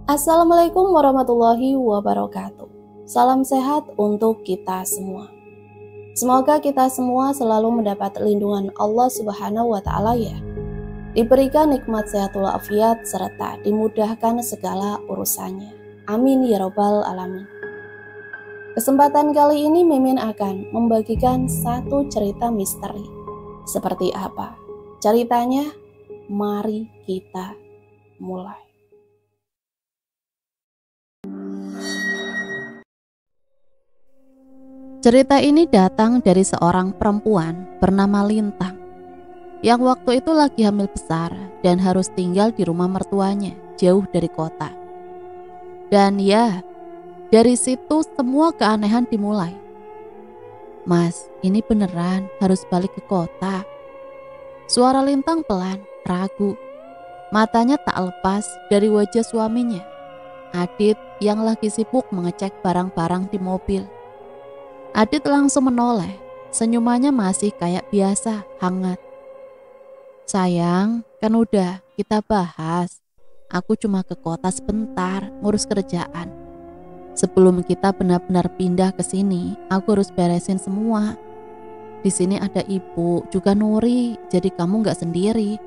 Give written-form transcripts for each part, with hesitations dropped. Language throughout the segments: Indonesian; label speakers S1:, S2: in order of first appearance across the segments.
S1: Assalamualaikum warahmatullahi wabarakatuh. Salam sehat untuk kita semua. Semoga kita semua selalu mendapat lindungan Allah Subhanahu wa Ta'ala ya. Diberikan nikmat sehat walafiat serta dimudahkan segala urusannya. Amin ya robbal alamin. Kesempatan kali ini Mimin akan membagikan satu cerita misteri. Seperti apa? Ceritanya, mari kita mulai.
S2: Cerita ini datang dari seorang perempuan bernama Lintang yang waktu itu lagi hamil besar dan harus tinggal di rumah mertuanya jauh dari kota. Dan ya, dari situ semua keanehan dimulai. "Mas, ini beneran harus balik ke kota?" Suara Lintang pelan, ragu. Matanya tak lepas dari wajah suaminya, Adit, yang lagi sibuk mengecek barang-barang di mobil. Adit langsung menoleh, senyumannya masih kayak biasa, hangat. "Sayang, kan udah kita bahas. Aku cuma ke kota sebentar, ngurus kerjaan. Sebelum kita benar-benar pindah ke sini, aku harus beresin semua. Di sini ada ibu, juga Nuri, jadi kamu gak sendiri."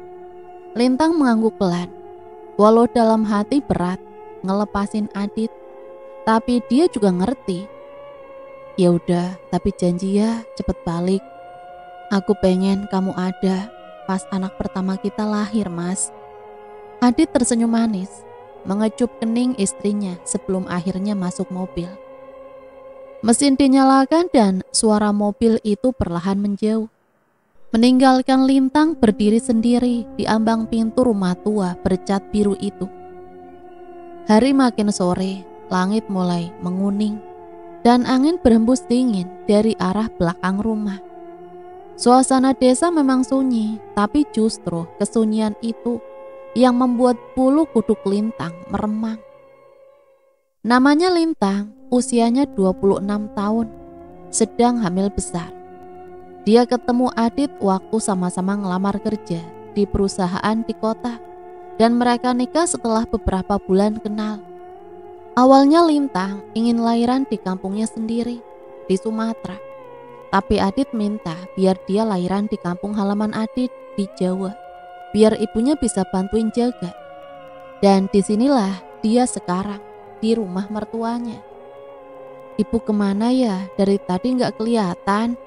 S2: Lintang mengangguk pelan, walau dalam hati berat ngelepasin Adit, tapi dia juga ngerti. "Ya udah, tapi janji ya cepet balik. Aku pengen kamu ada pas anak pertama kita lahir, Mas." Adit tersenyum manis, mengecup kening istrinya sebelum akhirnya masuk mobil. Mesin dinyalakan dan suara mobil itu perlahan menjauh, meninggalkan Lintang berdiri sendiri di ambang pintu rumah tua bercat biru itu. Hari makin sore, langit mulai menguning dan angin berhembus dingin dari arah belakang rumah. Suasana desa memang sunyi, tapi justru kesunyian itu yang membuat bulu kuduk Lintang meremang. Namanya Lintang, usianya 26 tahun, sedang hamil besar. Dia ketemu Adit waktu sama-sama ngelamar kerja di perusahaan di kota, dan mereka nikah setelah beberapa bulan kenal. Awalnya Lintang ingin lahiran di kampungnya sendiri, di Sumatera. Tapi Adit minta biar dia lahiran di kampung halaman Adit di Jawa, biar ibunya bisa bantuin jaga. Dan disinilah dia sekarang, di rumah mertuanya. "Ibu kemana ya? Dari tadi gak kelihatan.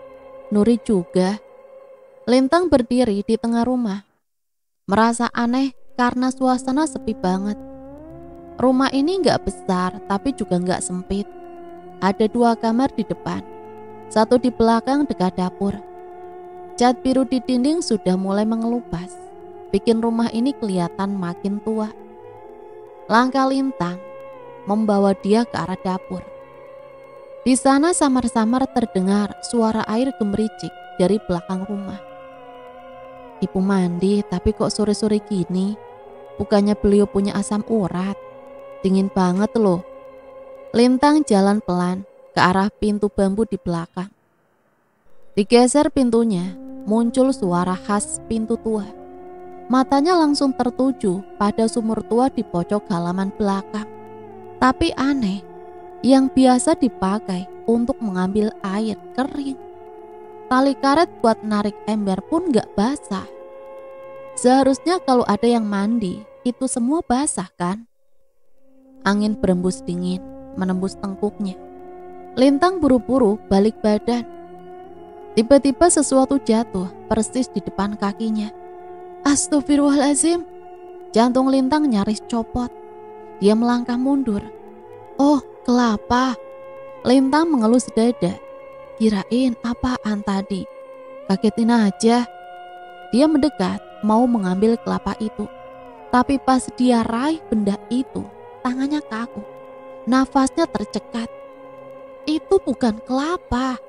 S2: Nuri juga." Lintang berdiri di tengah rumah, merasa aneh karena suasana sepi banget. Rumah ini gak besar tapi juga gak sempit. Ada 2 kamar di depan, satu di belakang dekat dapur. Cat biru di dinding sudah mulai mengelupas, bikin rumah ini kelihatan makin tua. Langkah Lintang membawa dia ke arah dapur. Di sana samar-samar terdengar suara air gemericik dari belakang rumah. "Ibu mandi tapi kok sore-sore gini? Bukannya beliau punya asam urat? Dingin banget loh." Lintang jalan pelan ke arah pintu bambu di belakang. Digeser pintunya, muncul suara khas pintu tua. Matanya langsung tertuju pada sumur tua di pojok halaman belakang. Tapi aneh, yang biasa dipakai untuk mengambil air kering. Tali karet buat narik ember pun gak basah. Seharusnya kalau ada yang mandi, itu semua basah kan? Angin berembus dingin, menembus tengkuknya. Lintang buru-buru balik badan. Tiba-tiba sesuatu jatuh persis di depan kakinya. Astagfirullahaladzim. Jantung Lintang nyaris copot. Dia melangkah mundur. "Oh, kelapa." Lintang mengelus dada. Kirain apaan tadi. Kagetin aja. Dia mendekat, mau mengambil kelapa itu. Tapi pas dia raih benda itu, tangannya kaku, nafasnya tercekat. Itu bukan kelapa,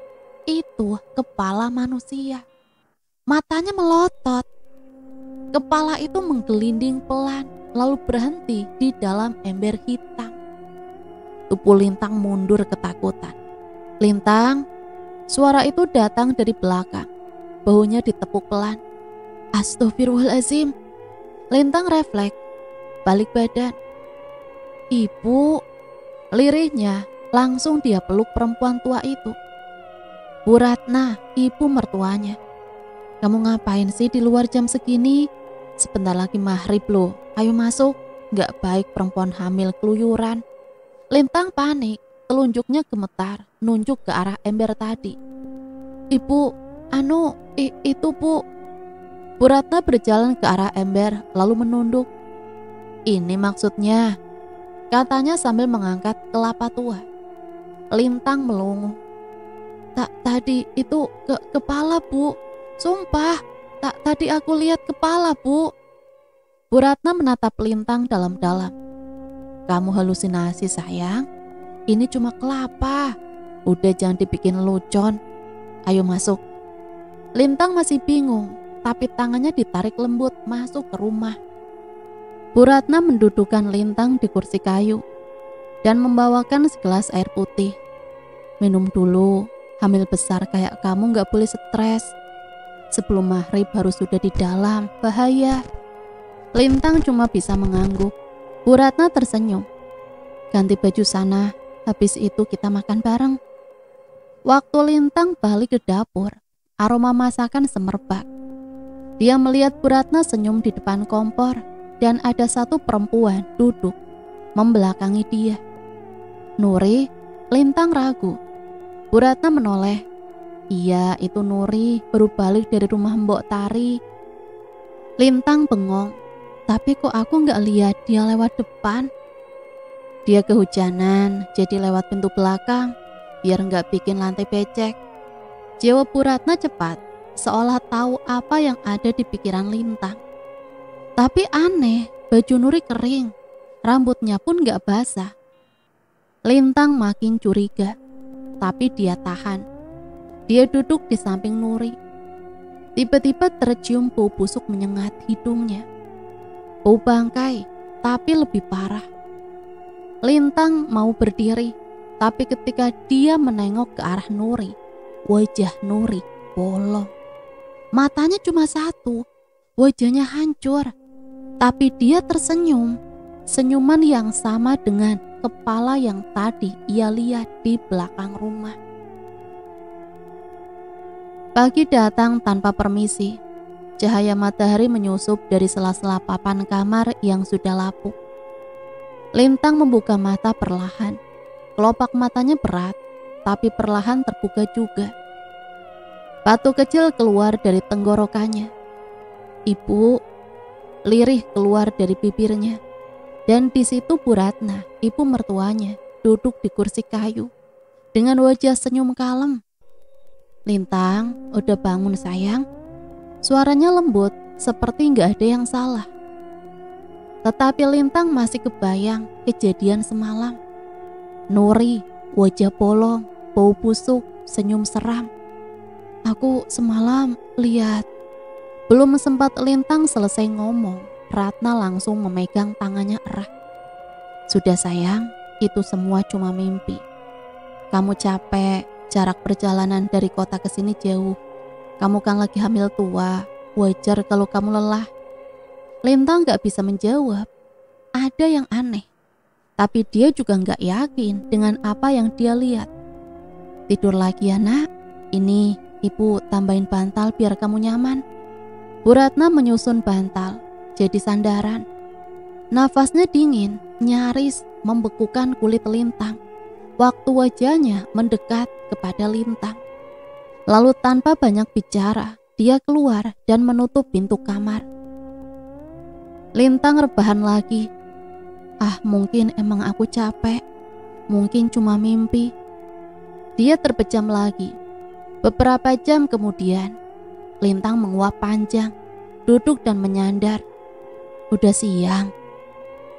S2: itu kepala manusia. Matanya melotot. Kepala itu menggelinding pelan, lalu berhenti di dalam ember hitam. Tubuh Lintang mundur ketakutan. "Lintang!" Suara itu datang dari belakang. Bahunya ditepuk pelan. Astagfirullahaladzim. Lintang refleks, balik badan. Ibu, lirihnya langsung dia peluk perempuan tua itu. Bu Ratna, ibu mertuanya. Kamu ngapain sih di luar jam segini? Sebentar lagi maghrib loh, ayo masuk. Gak baik perempuan hamil keluyuran. Lintang panik, telunjuknya gemetar, nunjuk ke arah ember tadi. Ibu, itu bu. Bu Ratna berjalan ke arah ember lalu menunduk. Ini maksudnya, katanya sambil mengangkat kelapa tua. Lintang melongo. Tadi itu kepala bu. Sumpah, tadi aku lihat kepala bu. Bu Ratna menatap Lintang dalam-dalam. Kamu halusinasi sayang. Ini cuma kelapa. Udah jangan dibikin lucon. Ayo masuk. Lintang masih bingung, tapi tangannya ditarik lembut masuk ke rumah. Bu Ratna mendudukkan Lintang di kursi kayu dan membawakan segelas air putih. Minum dulu, hamil besar kayak kamu gak boleh stres. Sebelum maghrib harus sudah di dalam, bahaya. Lintang cuma bisa mengangguk. Bu Ratna tersenyum. Ganti baju sana, habis itu kita makan bareng. Waktu Lintang balik ke dapur, aroma masakan semerbak. Dia melihat Bu Ratna senyum di depan kompor dan ada satu perempuan duduk membelakangi dia. Nuri, Lintang ragu. Bu Ratna menoleh. Iya, itu Nuri, baru balik dari rumah Mbok Tari. Lintang bengong. Tapi kok aku gak lihat dia lewat depan? Dia kehujanan, jadi lewat pintu belakang, biar gak bikin lantai becek. Jawab Bu Ratna cepat, seolah tahu apa yang ada di pikiran Lintang. Tapi aneh, baju Nuri kering, rambutnya pun gak basah. Lintang makin curiga, tapi dia tahan. Dia duduk di samping Nuri. Tiba-tiba tercium bau busuk menyengat hidungnya. Bau bangkai, tapi lebih parah. Lintang mau berdiri, tapi ketika dia menengok ke arah Nuri, wajah Nuri bolong. Matanya cuma satu, wajahnya hancur. Tapi dia tersenyum, senyuman yang sama dengan kepala yang tadi ia lihat di belakang rumah. Pagi datang tanpa permisi. Cahaya matahari menyusup dari sela-sela papan kamar yang sudah lapuk. Lintang membuka mata perlahan. Kelopak matanya berat, tapi perlahan terbuka juga. Batu kecil keluar dari tenggorokannya. Ibu, lirih keluar dari bibirnya. Dan di situ Bu Ratna, ibu mertuanya, duduk di kursi kayu dengan wajah senyum kalem. Lintang, udah bangun sayang? Suaranya lembut, seperti gak ada yang salah. Tetapi Lintang masih kebayang kejadian semalam. Nuri, wajah bolong, bau busuk, senyum seram. Aku semalam lihat. Belum sempat Lintang selesai ngomong, Ratna langsung memegang tangannya erat. Sudah sayang, itu semua cuma mimpi. Kamu capek, jarak perjalanan dari kota ke sini jauh. Kamu kan lagi hamil tua, wajar kalau kamu lelah. Lintang gak bisa menjawab. Ada yang aneh, tapi dia juga gak yakin dengan apa yang dia lihat. Tidur lagi ya nak, ini ibu tambahin bantal biar kamu nyaman. Bu Ratna menyusun bantal jadi sandaran. Nafasnya dingin, nyaris membekukan kulit Lintang. Waktu wajahnya mendekat kepada Lintang. Lalu tanpa banyak bicara, dia keluar dan menutup pintu kamar. Lintang rebahan lagi. Mungkin emang aku capek. Mungkin cuma mimpi. Dia terpejam lagi. Beberapa jam kemudian, Lintang menguap panjang, duduk dan menyandar. Udah siang.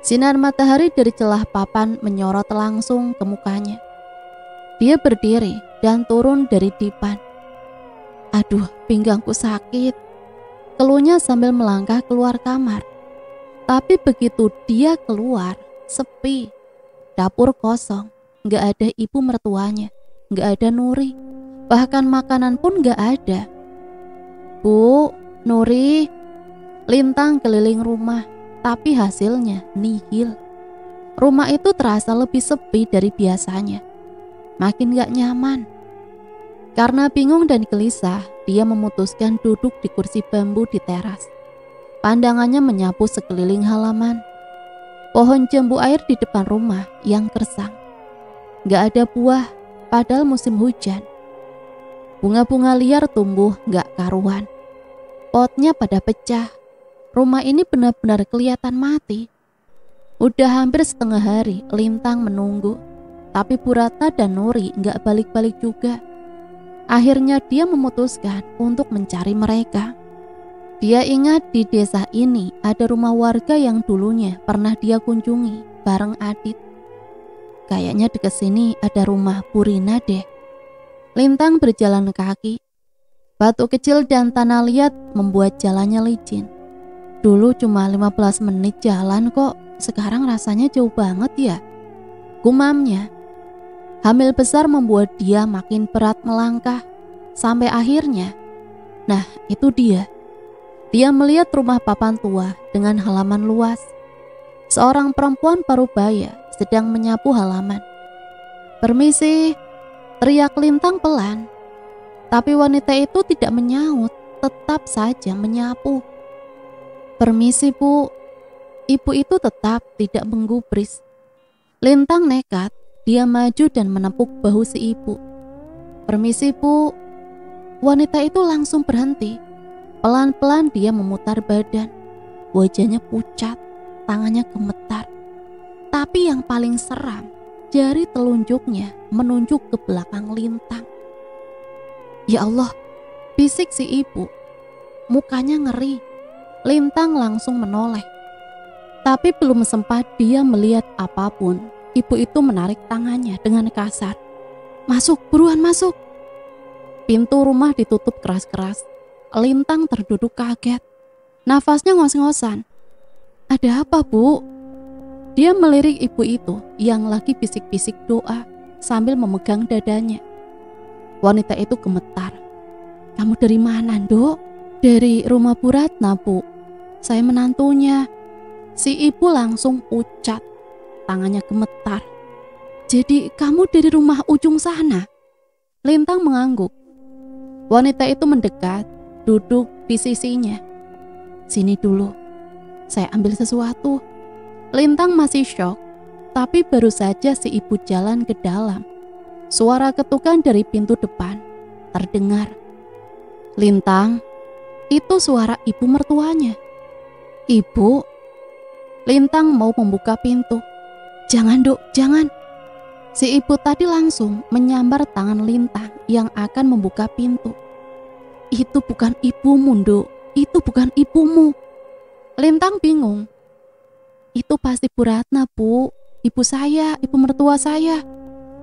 S2: Sinar matahari dari celah papan menyorot langsung ke mukanya. Dia berdiri dan turun dari dipan. Aduh, pinggangku sakit. Keluhnya sambil melangkah keluar kamar. Tapi begitu dia keluar, sepi. Dapur kosong, gak ada ibu mertuanya, gak ada Nuri. Bahkan makanan pun gak ada. Bu, Nuri. Lintang keliling rumah, tapi hasilnya nihil. Rumah itu terasa lebih sepi dari biasanya. Makin gak nyaman. Karena bingung dan gelisah, dia memutuskan duduk di kursi bambu di teras. Pandangannya menyapu sekeliling halaman. Pohon jambu air di depan rumah yang gersang. Gak ada buah, padahal musim hujan. Bunga-bunga liar tumbuh gak karuan. Potnya pada pecah. Rumah ini benar-benar kelihatan mati. Udah hampir setengah hari Lintang menunggu, tapi Bu Ratna dan Nuri gak balik-balik juga. Akhirnya dia memutuskan untuk mencari mereka. Dia ingat di desa ini ada rumah warga yang dulunya pernah dia kunjungi bareng Adit. Kayaknya dekat sini ada rumah Bu Rina deh. Lintang berjalan kaki. Batu kecil dan tanah liat membuat jalannya licin. Dulu cuma 15 menit jalan kok, sekarang rasanya jauh banget ya. Gumamnya. Hamil besar membuat dia makin berat melangkah. Sampai akhirnya, nah itu dia. Dia melihat rumah papan tua dengan halaman luas. Seorang perempuan parubaya sedang menyapu halaman. "Permisi," teriak Lintang pelan. Tapi wanita itu tidak menyaut, tetap saja menyapu. "Permisi Bu." Ibu itu tetap tidak menggubris. Lintang nekat, dia maju dan menepuk bahu si ibu. "Permisi Bu." Wanita itu langsung berhenti. Pelan-pelan dia memutar badan. Wajahnya pucat, tangannya gemetar. Tapi yang paling seram, jari telunjuknya menunjuk ke belakang Lintang. "Ya Allah," bisik si ibu. Mukanya ngeri. Lintang langsung menoleh. Tapi belum sempat dia melihat apapun, ibu itu menarik tangannya dengan kasar. "Masuk, buruan masuk." Pintu rumah ditutup keras-keras. Lintang terduduk kaget. Nafasnya ngos-ngosan. "Ada apa Bu?" Dia melirik ibu itu yang lagi bisik-bisik doa sambil memegang dadanya. Wanita itu gemetar. "Kamu dari mana, Dok?" "Dari rumah Bu Ratna, Bu. Saya menantunya." Si ibu langsung pucat, tangannya gemetar. "Jadi kamu dari rumah ujung sana?" Lintang mengangguk. Wanita itu mendekat, duduk di sisinya. "Sini dulu, saya ambil sesuatu." Lintang masih syok, tapi baru saja si ibu jalan ke dalam. Suara ketukan dari pintu depan terdengar. "Lintang," itu suara ibu mertuanya. "Ibu." Lintang mau membuka pintu. "Jangan Dok, jangan." Si ibu tadi langsung menyambar tangan Lintang yang akan membuka pintu. "Itu bukan ibumu, Dok. Itu bukan ibumu." Lintang bingung. "Itu pasti Bu Ratna, Bu. Ibu saya, ibu mertua saya."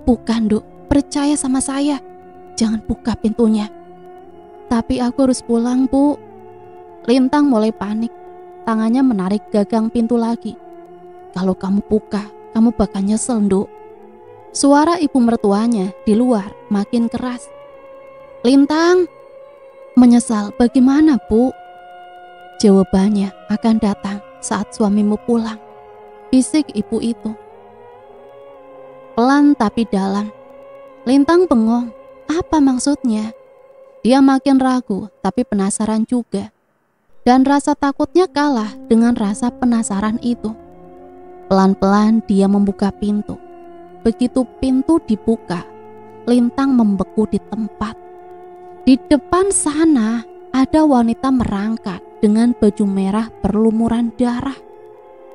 S2: "Bukan, Dok. Percaya sama saya. Jangan buka pintunya." "Tapi aku harus pulang, Bu." Lintang mulai panik. Tangannya menarik gagang pintu lagi. "Kalau kamu buka, kamu bakal nyesel, Dok." Suara ibu mertuanya di luar makin keras. "Lintang." "Menyesal bagaimana, Bu?" "Jawabannya akan datang saat suamimu pulang," bisik ibu itu. Pelan tapi dalam. Lintang bengong. Apa maksudnya? Dia makin ragu tapi penasaran juga. Dan rasa takutnya kalah dengan rasa penasaran itu. Pelan-pelan dia membuka pintu. Begitu pintu dibuka, Lintang membeku di tempat. Di depan sana ada wanita merangkak dengan baju merah berlumuran darah.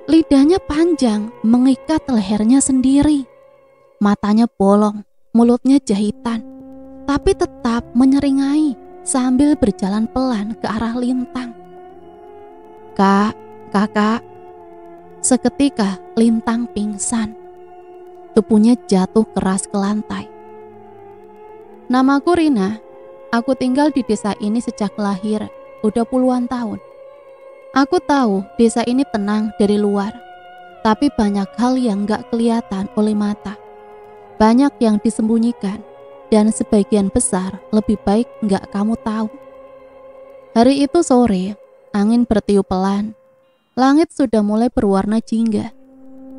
S2: Lidahnya panjang mengikat lehernya sendiri. Matanya bolong, mulutnya jahitan, tapi tetap menyeringai sambil berjalan pelan ke arah Lintang. "Kak, kakak." Seketika Lintang pingsan. Tubuhnya jatuh keras ke lantai. "Namaku Rina. Aku tinggal di desa ini sejak lahir, udah puluhan tahun. Aku tahu desa ini tenang dari luar, tapi banyak hal yang gak kelihatan oleh mata. Banyak yang disembunyikan, dan sebagian besar lebih baik gak kamu tahu." Hari itu sore, angin bertiup pelan. Langit sudah mulai berwarna jingga.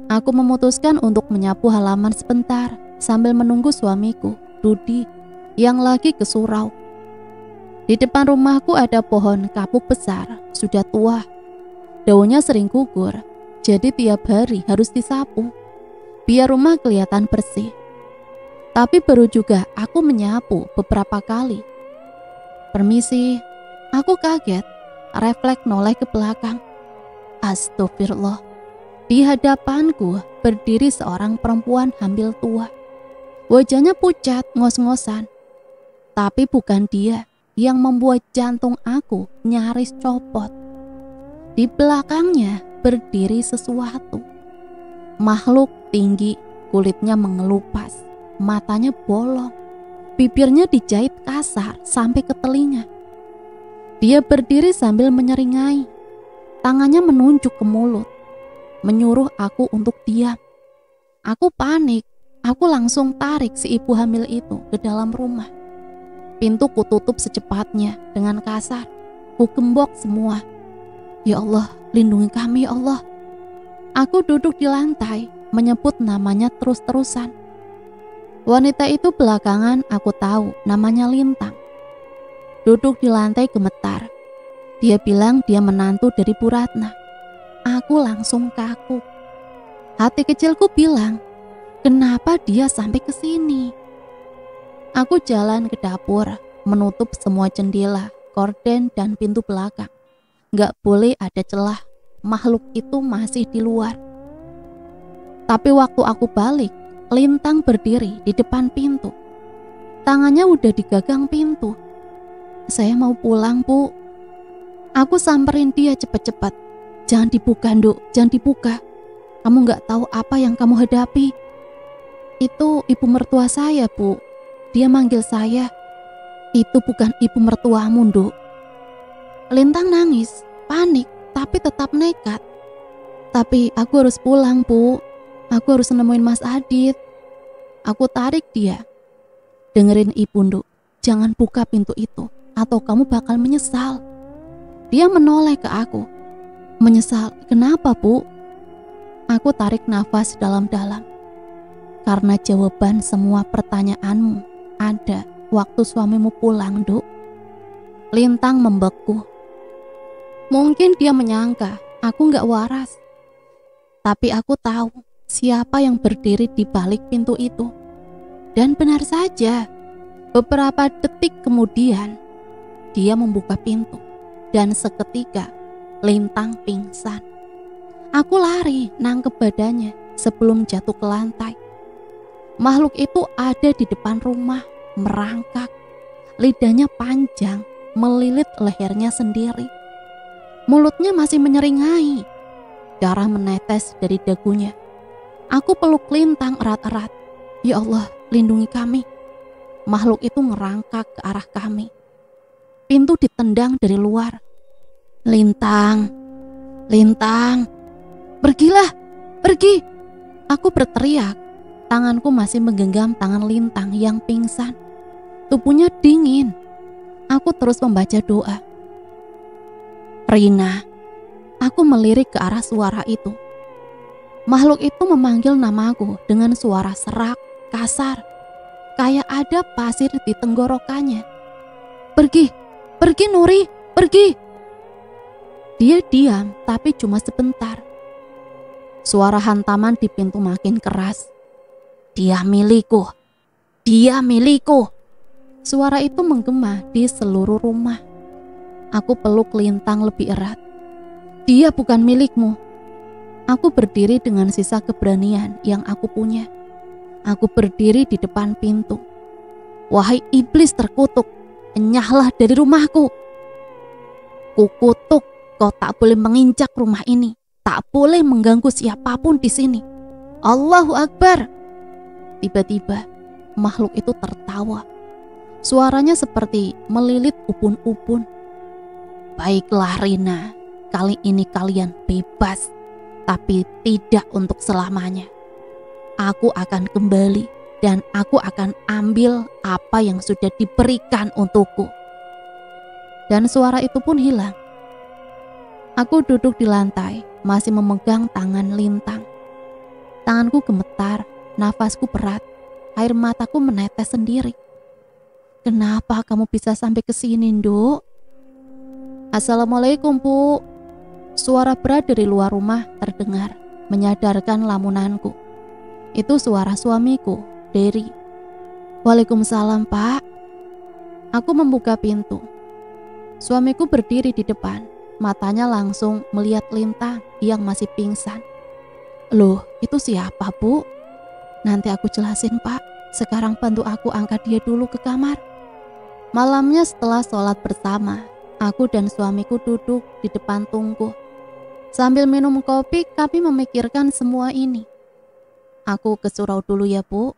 S2: Aku memutuskan untuk menyapu halaman sebentar sambil menunggu suamiku, Rudi, yang lagi ke surau. Di depan rumahku ada pohon kapuk besar, sudah tua. Daunnya sering gugur, jadi tiap hari harus disapu, biar rumah kelihatan bersih. Tapi baru juga aku menyapu beberapa kali. Permisi, aku kaget, refleks noleh ke belakang. Astagfirullah, di hadapanku berdiri seorang perempuan hamil tua. Wajahnya pucat, ngos-ngosan. Tapi bukan dia yang membuat jantung aku nyaris copot. Di belakangnya berdiri sesuatu. Makhluk tinggi, kulitnya mengelupas, matanya bolong, bibirnya dijahit kasar sampai ke telinga. Dia berdiri sambil menyeringai, tangannya menunjuk ke mulut, menyuruh aku untuk diam. Aku panik, aku langsung tarik si ibu hamil itu ke dalam rumah. Pintu kututup secepatnya dengan kasar, ku gembok semua. Ya Allah, lindungi kami ya Allah. Aku duduk di lantai, menyebut namanya terus-terusan. Wanita itu belakangan aku tahu namanya Lintang. Duduk di lantai gemetar. Dia bilang dia menantu dari Bu Ratna. Aku langsung kaku. Hati kecilku bilang, kenapa dia sampai ke sini? Aku jalan ke dapur, menutup semua jendela, gorden, dan pintu belakang. Gak boleh ada celah, makhluk itu masih di luar. Tapi waktu aku balik, Lintang berdiri di depan pintu. Tangannya udah digagang pintu. Saya mau pulang, Bu. Aku samperin dia cepet-cepet. Jangan dibuka, Nduk, jangan dibuka. Kamu gak tahu apa yang kamu hadapi. Itu ibu mertua saya, Bu. Dia manggil saya. Itu bukan ibu mertuamu, Nduk. Lintang nangis, panik, tapi tetap nekat. Tapi aku harus pulang, Bu. Aku harus nemuin Mas Adit. Aku tarik dia. Dengerin ibu, Nduk. Jangan buka pintu itu, atau kamu bakal menyesal. Dia menoleh ke aku. Menyesal, kenapa, Bu? Aku tarik nafas dalam-dalam. Karena jawaban semua pertanyaanmu ada waktu suamimu pulang, Nduk. Lintang membeku. Mungkin dia menyangka aku gak waras. Tapi aku tahu siapa yang berdiri di balik pintu itu. Dan benar saja, beberapa detik kemudian dia membuka pintu. Dan seketika Lintang pingsan. Aku lari nangkep badannya sebelum jatuh ke lantai. Makhluk itu ada di depan rumah, merangkak. Lidahnya panjang, melilit lehernya sendiri. Mulutnya masih menyeringai. Darah menetes dari dagunya. Aku peluk Lintang erat-erat. Ya Allah, lindungi kami. Makhluk itu ngerangkak ke arah kami. Pintu ditendang dari luar. Lintang, Lintang, pergilah, pergi. Aku berteriak. Tanganku masih menggenggam tangan Lintang yang pingsan. Tubuhnya dingin. Aku terus membaca doa. Rina. Aku melirik ke arah suara itu. Makhluk itu memanggil namaku dengan suara serak, kasar. Kayak ada pasir di tenggorokannya. Pergi, pergi Nuri, pergi. Dia diam, tapi cuma sebentar. Suara hantaman di pintu makin keras. Dia milikku, dia milikku. Suara itu menggema di seluruh rumah. Aku peluk Lintang lebih erat. Dia bukan milikmu. Aku berdiri dengan sisa keberanian yang aku punya. Aku berdiri di depan pintu. Wahai iblis terkutuk, enyahlah dari rumahku. Kukutuk. Kau tak boleh menginjak rumah ini, tak boleh mengganggu siapapun di sini. Allahu Akbar. Tiba-tiba makhluk itu tertawa. Suaranya seperti melilit ubun-ubun. Baiklah Rina, kali ini kalian bebas, tapi tidak untuk selamanya. Aku akan kembali dan aku akan ambil apa yang sudah diberikan untukku. Dan suara itu pun hilang. Aku duduk di lantai, masih memegang tangan Lintang. Tanganku gemetar, nafasku berat, air mataku menetes sendiri. Kenapa kamu bisa sampai ke sini, Nduk? Assalamualaikum, Bu. Suara berat dari luar rumah terdengar, menyadarkan lamunanku. Itu suara suamiku, Dery. Waalaikumsalam, Pak. Aku membuka pintu. Suamiku berdiri di depan, matanya langsung melihat Lintang yang masih pingsan. Loh, itu siapa, Bu? Nanti aku jelasin, Pak. Sekarang bantu aku angkat dia dulu ke kamar. Malamnya setelah sholat bersama, aku dan suamiku duduk di depan tungku. Sambil minum kopi, kami memikirkan semua ini. Aku ke surau dulu ya, Bu.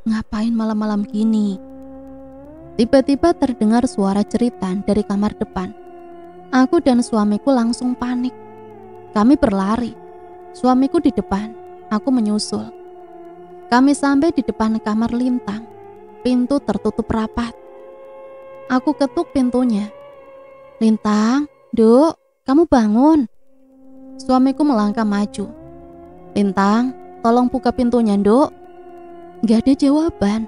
S2: Ngapain malam-malam gini? Tiba-tiba terdengar suara jeritan dari kamar depan. Aku dan suamiku langsung panik. Kami berlari. Suamiku di depan, aku menyusul. Kami sampai di depan kamar Lintang. Pintu tertutup rapat. Aku ketuk pintunya. Lintang, Duk, kamu bangun. Suamiku melangkah maju. Lintang, tolong buka pintunya, Duk. Gak ada jawaban.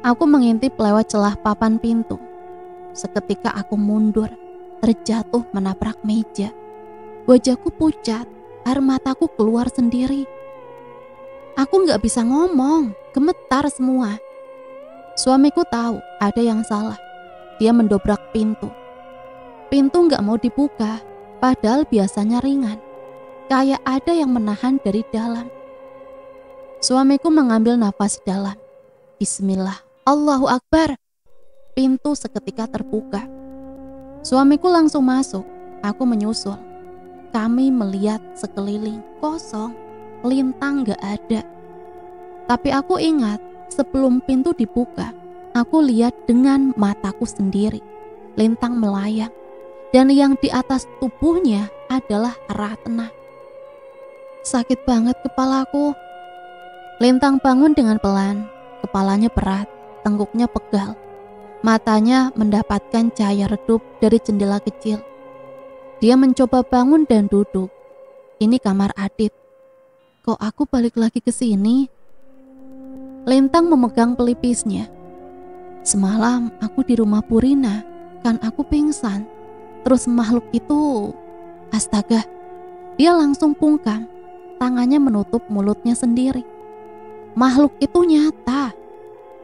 S2: Aku mengintip lewat celah papan pintu. Seketika aku mundur, terjatuh menabrak meja. Wajahku pucat, air mataku keluar sendiri. Aku gak bisa ngomong, gemetar semua. Suamiku tahu ada yang salah. Dia mendobrak pintu. Pintu gak mau dibuka, padahal biasanya ringan. Kayak ada yang menahan dari dalam. Suamiku mengambil nafas dalam. Bismillah, Allahu Akbar. Pintu seketika terbuka. Suamiku langsung masuk. Aku menyusul. Kami melihat sekeliling kosong. Lintang gak ada. Tapi aku ingat, sebelum pintu dibuka, aku lihat dengan mataku sendiri. Lintang melayang. Dan yang di atas tubuhnya adalah Ratna. Sakit banget kepalaku. Lintang bangun dengan pelan, kepalanya berat, tengkuknya pegal. Matanya mendapatkan cahaya redup dari jendela kecil. Dia mencoba bangun dan duduk. Ini kamar Adit. Kok aku balik lagi ke sini? Lintang memegang pelipisnya. Semalam aku di rumah Purina, kan aku pingsan. Terus makhluk itu, astaga, dia langsung pungkam. Tangannya menutup mulutnya sendiri. Makhluk itu nyata.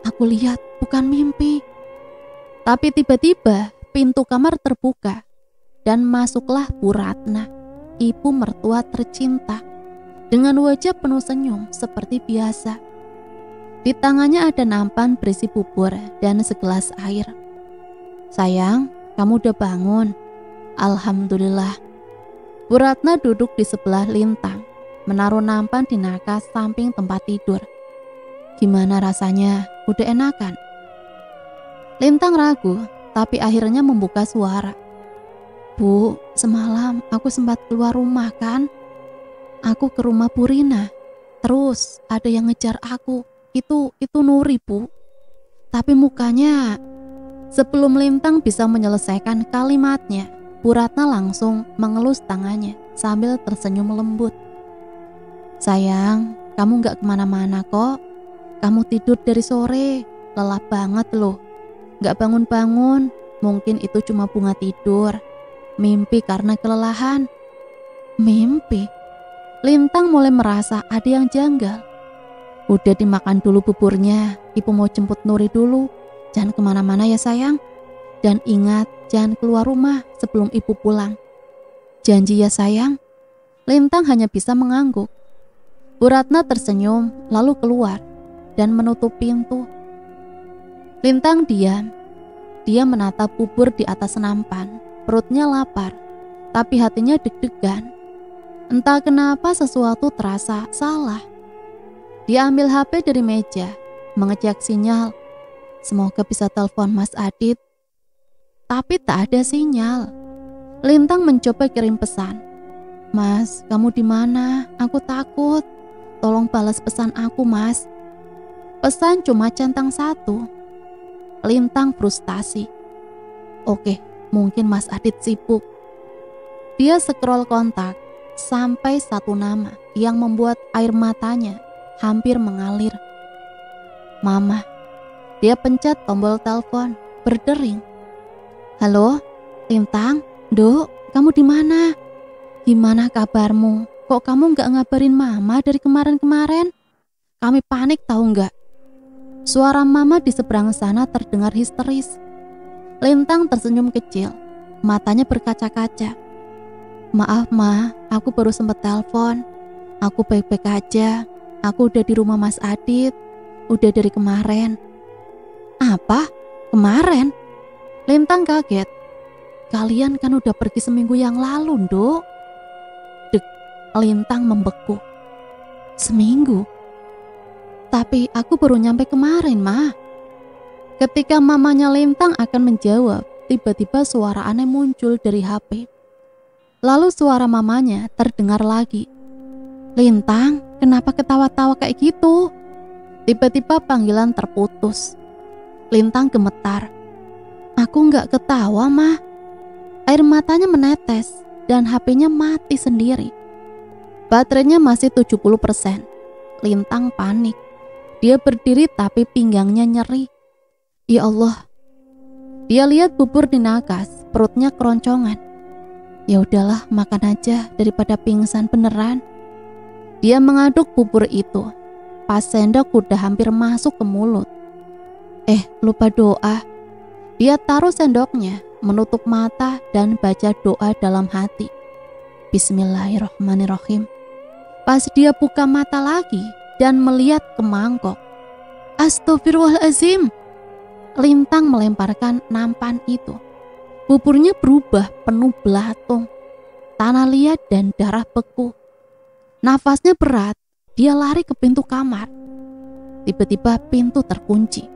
S2: Aku lihat bukan mimpi. Tapi tiba-tiba pintu kamar terbuka dan masuklah Bu Ratna, ibu mertua tercinta, dengan wajah penuh senyum seperti biasa. Di tangannya ada nampan berisi bubur dan segelas air. Sayang, kamu udah bangun? Alhamdulillah. Bu Ratna duduk di sebelah Lintang, menaruh nampan di nakas samping tempat tidur. Gimana rasanya? Udah enakan? Lintang ragu, tapi akhirnya membuka suara. Bu, semalam aku sempat keluar rumah kan? Aku ke rumah Purina. Terus ada yang ngejar aku. Itu Nuri, Bu. Tapi mukanya... Sebelum Lintang bisa menyelesaikan kalimatnya, Bu Ratna langsung mengelus tangannya sambil tersenyum lembut. Sayang, kamu gak kemana-mana kok. Kamu tidur dari sore, lelah banget loh. Gak bangun-bangun, mungkin itu cuma bunga tidur. Mimpi karena kelelahan. Mimpi? Lintang mulai merasa ada yang janggal. Udah dimakan dulu buburnya, ibu mau jemput Nuri dulu. Jangan kemana-mana ya sayang. Dan ingat, jangan keluar rumah sebelum ibu pulang. Janji ya sayang. Lintang hanya bisa mengangguk. Bu Ratna tersenyum lalu keluar dan menutup pintu. Lintang diam. Dia menatap bubur di atas nampan. Perutnya lapar, tapi hatinya deg-degan. Entah kenapa sesuatu terasa salah. Dia ambil HP dari meja, mengecek sinyal. Semoga bisa telepon Mas Adit. Tapi tak ada sinyal. Lintang mencoba kirim pesan. Mas, kamu di mana? Aku takut. Tolong balas pesan aku, Mas. Pesan cuma centang satu. Lintang frustasi. Oke, mungkin Mas Adit sibuk. Dia scroll kontak. sampai satu nama yang membuat air matanya hampir mengalir. Mama. Dia pencet tombol telepon, berdering. Halo, Lintang, Dok, kamu di mana? Gimana kabarmu? Kok kamu gak ngabarin Mama dari kemarin-kemarin? Kami panik tahu gak? Suara Mama di seberang sana terdengar histeris. Lintang tersenyum kecil, matanya berkaca-kaca. Maaf Ma, aku baru sempat telepon. Aku baik-baik aja. Aku udah di rumah Mas Adit. Udah dari kemarin. Apa? Kemarin? Lintang kaget. Kalian kan udah pergi seminggu yang lalu, Dok. Dek, Lintang membeku. Seminggu? Tapi aku baru nyampe kemarin, Ma. Ketika mamanya Lintang akan menjawab, tiba-tiba suara aneh muncul dari HP. Lalu suara mamanya terdengar lagi. Lintang, kenapa ketawa-tawa kayak gitu? Tiba-tiba panggilan terputus. Lintang gemetar. Aku gak ketawa, Ma. Air matanya menetes dan HP-nya mati sendiri. Baterainya masih 70%. Lintang panik. Dia berdiri tapi pinggangnya nyeri. Ya Allah. Dia lihat bubur di nakas, perutnya keroncongan. Ya udahlah, makan aja daripada pingsan beneran. Dia mengaduk bubur itu. Pas sendok udah hampir masuk ke mulut. Lupa doa. Dia taruh sendoknya, menutup mata dan baca doa dalam hati. Bismillahirrahmanirrahim. Pas dia buka mata lagi dan melihat ke mangkok. Astagfirullahaladzim. Lintang melemparkan nampan itu. Buburnya berubah penuh belatung, tanah liat dan darah beku. Nafasnya berat, dia lari ke pintu kamar. Tiba-tiba pintu terkunci.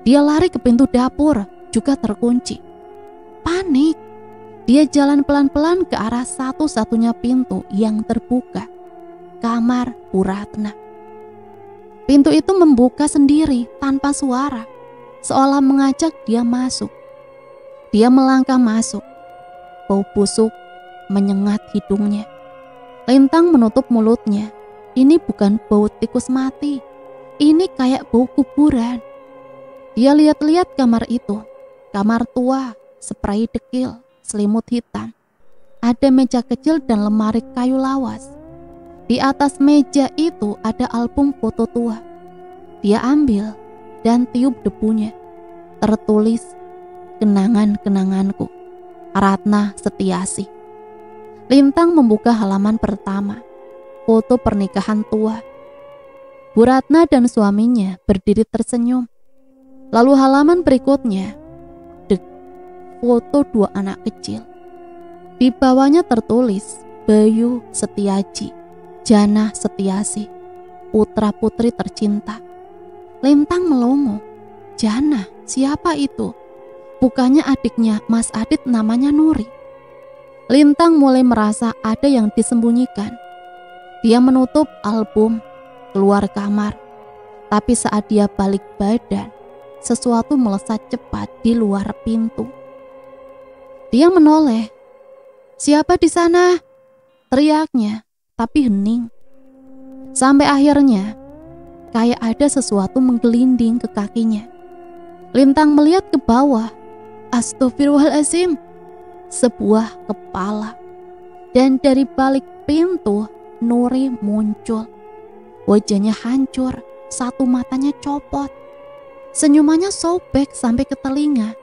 S2: Dia lari ke pintu dapur, juga terkunci. Panik. Dia jalan pelan-pelan ke arah satu-satunya pintu yang terbuka. Kamar Bu Ratna. Pintu itu membuka sendiri tanpa suara, seolah mengajak dia masuk. Dia melangkah masuk. Bau busuk menyengat hidungnya. Lintang menutup mulutnya. Ini bukan bau tikus mati. Ini kayak bau kuburan. Dia lihat-lihat kamar itu. Kamar tua, spray dekil, selimut hitam. Ada meja kecil dan lemari kayu lawas. Di atas meja itu ada album foto tua. Dia ambil dan tiup debunya. Tertulis, kenangan-kenanganku. Ratna Setiasi. Lintang membuka halaman pertama. Foto pernikahan tua. Bu Ratna dan suaminya berdiri tersenyum. Lalu halaman berikutnya, foto dua anak kecil. Di bawahnya tertulis Bayu Setiaji, Jana Setiasi, putra putri tercinta. Lintang melongo. Jana, siapa itu? Bukannya adiknya Mas Adit namanya Nuri. Lintang mulai merasa ada yang disembunyikan. Dia menutup album, keluar kamar. Tapi saat dia balik badan, sesuatu melesat cepat di luar pintu. Dia menoleh. Siapa di sana? Teriaknya, tapi hening. Sampai akhirnya, kayak ada sesuatu menggelinding ke kakinya. Lintang melihat ke bawah. Astagfirullahaladzim. Sebuah kepala. Dan dari balik pintu, Nuri muncul. Wajahnya hancur, satu matanya copot. Senyumannya sobek sampai ke telinga.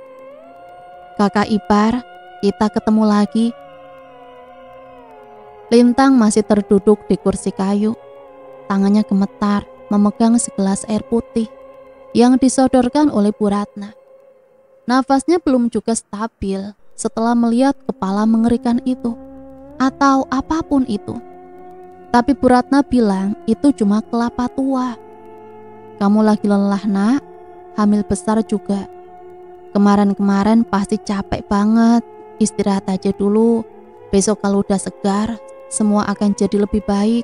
S2: Kakak ipar, kita ketemu lagi. Lintang masih terduduk di kursi kayu. Tangannya gemetar memegang segelas air putih yang disodorkan oleh Bu Ratna. Nafasnya belum juga stabil setelah melihat kepala mengerikan itu, atau apapun itu. Tapi Bu Ratna bilang itu cuma kelapa tua. Kamu lagi lelah, Nak. Hamil besar juga. Kemarin-kemarin pasti capek banget. Istirahat aja dulu. Besok kalau udah segar, semua akan jadi lebih baik,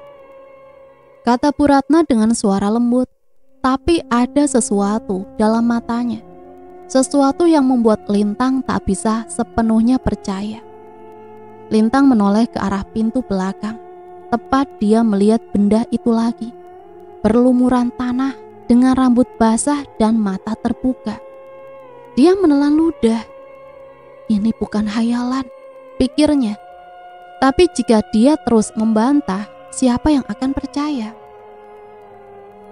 S2: kata Bu Ratna dengan suara lembut. Tapi ada sesuatu dalam matanya. Sesuatu yang membuat Lintang tak bisa sepenuhnya percaya. Lintang menoleh ke arah pintu belakang. tepat dia melihat benda itu lagi, berlumuran tanah dengan rambut basah dan mata terbuka. Dia menelan ludah. Ini bukan hayalan, pikirnya. Tapi jika dia terus membantah, siapa yang akan percaya?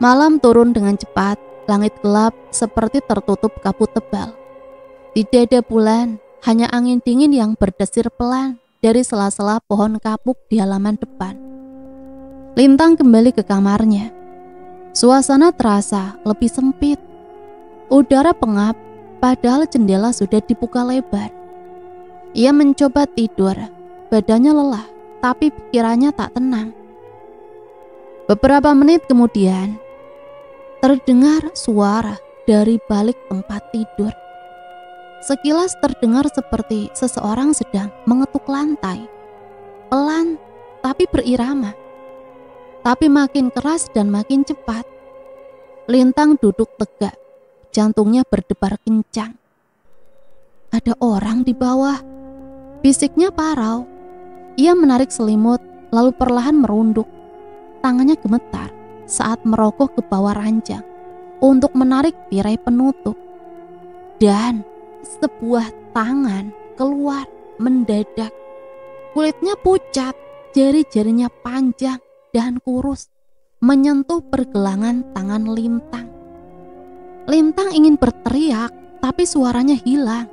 S2: Malam turun dengan cepat, langit gelap seperti tertutup kabut tebal. Tidak ada bulan, hanya angin dingin yang berdesir pelan dari sela-sela pohon kapuk di halaman depan. Lintang kembali ke kamarnya. Suasana terasa lebih sempit. Udara pengap, padahal jendela sudah dibuka lebar. Ia mencoba tidur, badannya lelah, tapi pikirannya tak tenang. Beberapa menit kemudian, terdengar suara dari balik tempat tidur. Sekilas terdengar seperti seseorang sedang mengetuk lantai. Pelan, tapi berirama. Tapi makin keras dan makin cepat. Lintang duduk tegak, jantungnya berdebar kencang. Ada orang di bawah, bisiknya parau. Ia menarik selimut, lalu perlahan merunduk. Tangannya gemetar saat merogoh ke bawah ranjang untuk menarik tirai penutup. Dan sebuah tangan keluar mendadak. Kulitnya pucat, jari-jarinya panjang dan kurus, menyentuh pergelangan tangan Lintang. Lintang ingin berteriak, tapi suaranya hilang.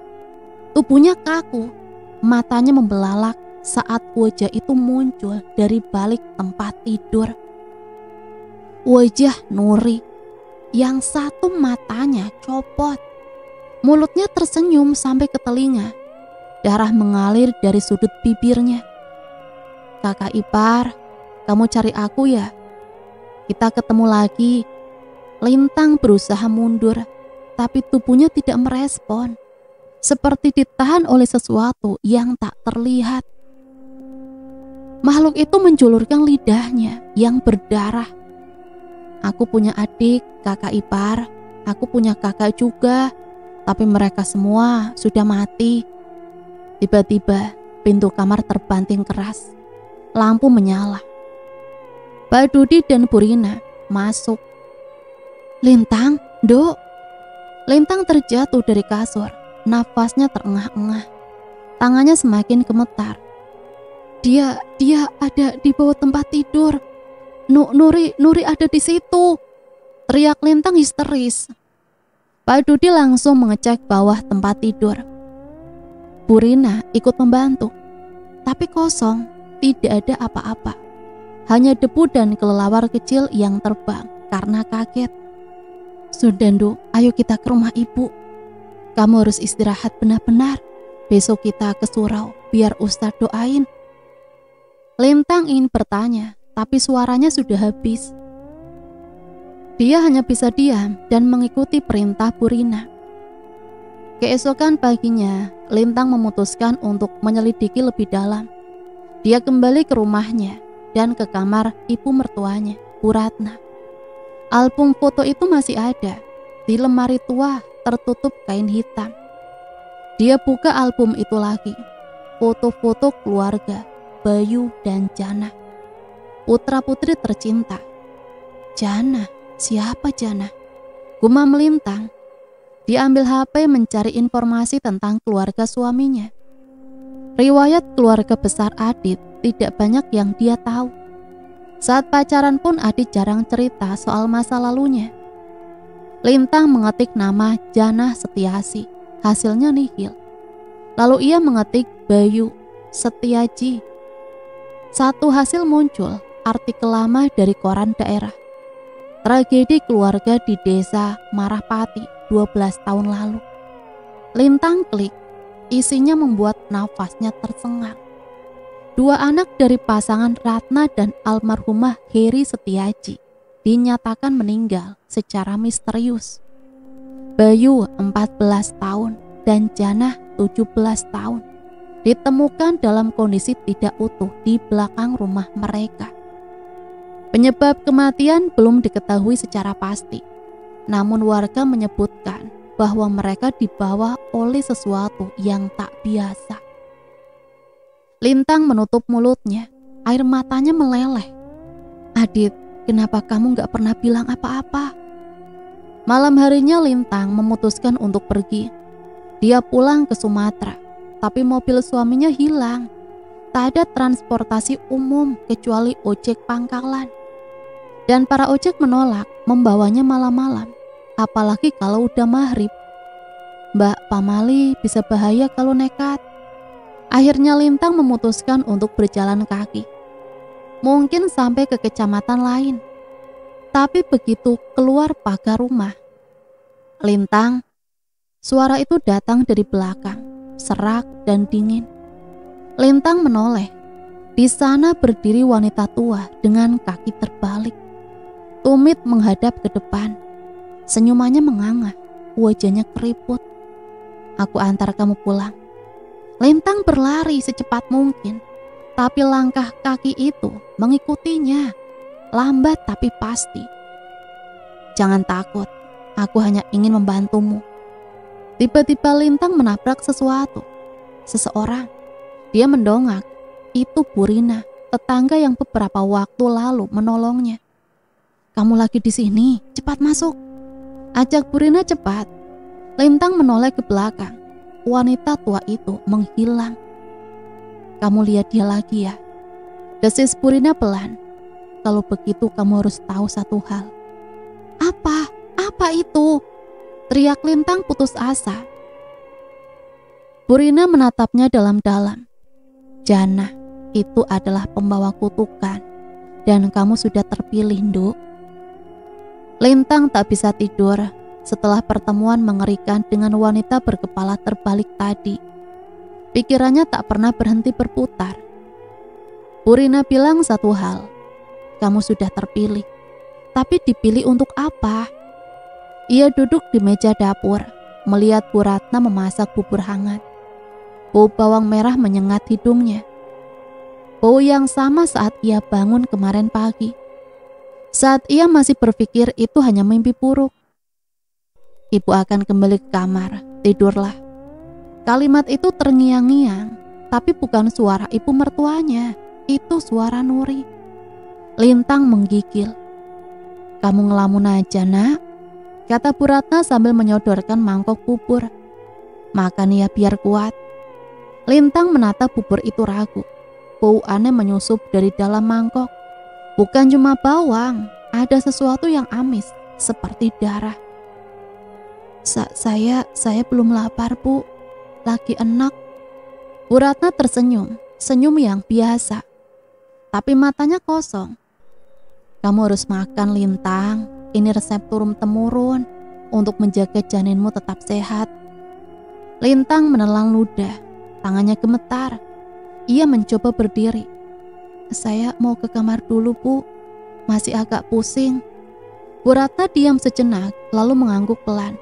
S2: Tubuhnya kaku, matanya membelalak saat wajah itu muncul dari balik tempat tidur. Wajah Nuri, yang satu matanya copot. Mulutnya tersenyum sampai ke telinga. Darah mengalir dari sudut bibirnya. Kakak ipar, kamu cari aku ya? Kita ketemu lagi. Lintang berusaha mundur, tapi tubuhnya tidak merespon. Seperti ditahan oleh sesuatu yang tak terlihat. Makhluk itu menjulurkan lidahnya yang berdarah. Aku punya adik, kakak ipar. Aku punya kakak juga. Tapi mereka semua sudah mati. Tiba-tiba pintu kamar terbanting keras. Lampu menyala. Pak Dudi dan Bu Rina masuk. Lintang, Dok. Lintang terjatuh dari kasur. Nafasnya terengah-engah. Tangannya semakin gemetar. Dia ada di bawah tempat tidur. Nuri ada di situ. Teriak Lintang histeris. Pak Dudi langsung mengecek bawah tempat tidur. Bu Rina ikut membantu, tapi kosong, tidak ada apa-apa. Hanya debu dan kelelawar kecil yang terbang karena kaget. Sudah, Nduk, ayo kita ke rumah ibu. Kamu harus istirahat benar-benar. Besok kita ke surau, biar Ustadz doain. Lintang ingin bertanya, tapi suaranya sudah habis. Dia hanya bisa diam dan mengikuti perintah Bu Rina. Keesokan paginya, Lintang memutuskan untuk menyelidiki lebih dalam. Dia kembali ke rumahnya dan ke kamar ibu mertuanya, Bu Ratna. Album foto itu masih ada di lemari tua tertutup kain hitam. Dia buka album itu lagi. Foto-foto keluarga, Bayu dan Jana. Putra-putri tercinta. Jana, siapa Jana? Gumam Lintang. Dia ambil HP mencari informasi tentang keluarga suaminya. Riwayat keluarga besar Adit tidak banyak yang dia tahu. Saat pacaran pun Adit jarang cerita soal masa lalunya. Lintang mengetik nama Jana Setiasi, hasilnya nihil. Lalu ia mengetik Bayu Setiaji. Satu hasil muncul, artikel lama dari koran daerah. Tragedi keluarga di desa Marahpati 12 tahun lalu. Lintang klik, isinya membuat nafasnya tersengal. 2 anak dari pasangan Ratna dan almarhumah Heri Setiaji dinyatakan meninggal secara misterius. Bayu 14 tahun dan Jana 17 tahun ditemukan dalam kondisi tidak utuh di belakang rumah mereka. Penyebab kematian belum diketahui secara pasti, namun warga menyebutkan bahwa mereka dibawa oleh sesuatu yang tak biasa. Lintang menutup mulutnya, air matanya meleleh. "Adit, kenapa kamu gak pernah bilang apa-apa?" Malam harinya Lintang memutuskan untuk pergi. Dia pulang ke Sumatera, tapi mobil suaminya hilang. Tak ada transportasi umum kecuali ojek pangkalan. Dan para ojek menolak membawanya malam-malam, apalagi kalau udah maghrib. "Mbak, pamali bisa bahaya kalau nekat." Akhirnya Lintang memutuskan untuk berjalan kaki. Mungkin sampai ke kecamatan lain. Tapi begitu keluar pagar rumah, "Lintang," suara itu datang dari belakang, serak dan dingin. Lintang menoleh. Di sana berdiri wanita tua dengan kaki terbalik. Tumit menghadap ke depan. Senyumannya menganga, wajahnya keriput. "Aku antar kamu pulang." Lintang berlari secepat mungkin, tapi langkah kaki itu mengikutinya, lambat tapi pasti. "Jangan takut, aku hanya ingin membantumu." Tiba-tiba Lintang menabrak sesuatu, seseorang. Dia mendongak. Itu Purina, tetangga yang beberapa waktu lalu menolongnya. "Kamu lagi di sini, cepat masuk," ajak Purina cepat. Lintang menoleh ke belakang. Wanita tua itu menghilang. "Kamu lihat dia lagi ya?" desis Purina pelan. "Kalau begitu kamu harus tahu satu hal." "Apa? Apa itu?" teriak Lintang putus asa. Purina menatapnya dalam-dalam. "Jannah itu adalah pembawa kutukan, dan kamu sudah terpilih, Nduk." Lintang tak bisa tidur setelah pertemuan mengerikan dengan wanita berkepala terbalik tadi. Pikirannya tak pernah berhenti berputar. Purina bilang satu hal, "Kamu sudah terpilih, tapi dipilih untuk apa?" Ia duduk di meja dapur, melihat Bu Ratna memasak bubur hangat. Bau bawang merah menyengat hidungnya. Bau yang sama saat ia bangun kemarin pagi. Saat ia masih berpikir itu hanya mimpi buruk. "Ibu akan kembali ke kamar, tidurlah." Kalimat itu terngiang-ngiang, tapi bukan suara ibu mertuanya, itu suara Nuri. Lintang menggigil. "Kamu ngelamun aja, Nak," kata Bu Ratna sambil menyodorkan mangkok bubur. "Makan ya biar kuat." Lintang menatap bubur itu ragu. Bau aneh menyusup dari dalam mangkok. Bukan cuma bawang, ada sesuatu yang amis, seperti darah. Saya belum lapar, Bu. Lagi enak." Bu Ratna tersenyum, senyum yang biasa. Tapi matanya kosong. "Kamu harus makan, Lintang. Ini resep turun-temurun untuk menjaga janinmu tetap sehat." Lintang menelan ludah. Tangannya gemetar. Ia mencoba berdiri. "Saya mau ke kamar dulu, Bu. Masih agak pusing." Bu Ratna diam sejenak, lalu mengangguk pelan.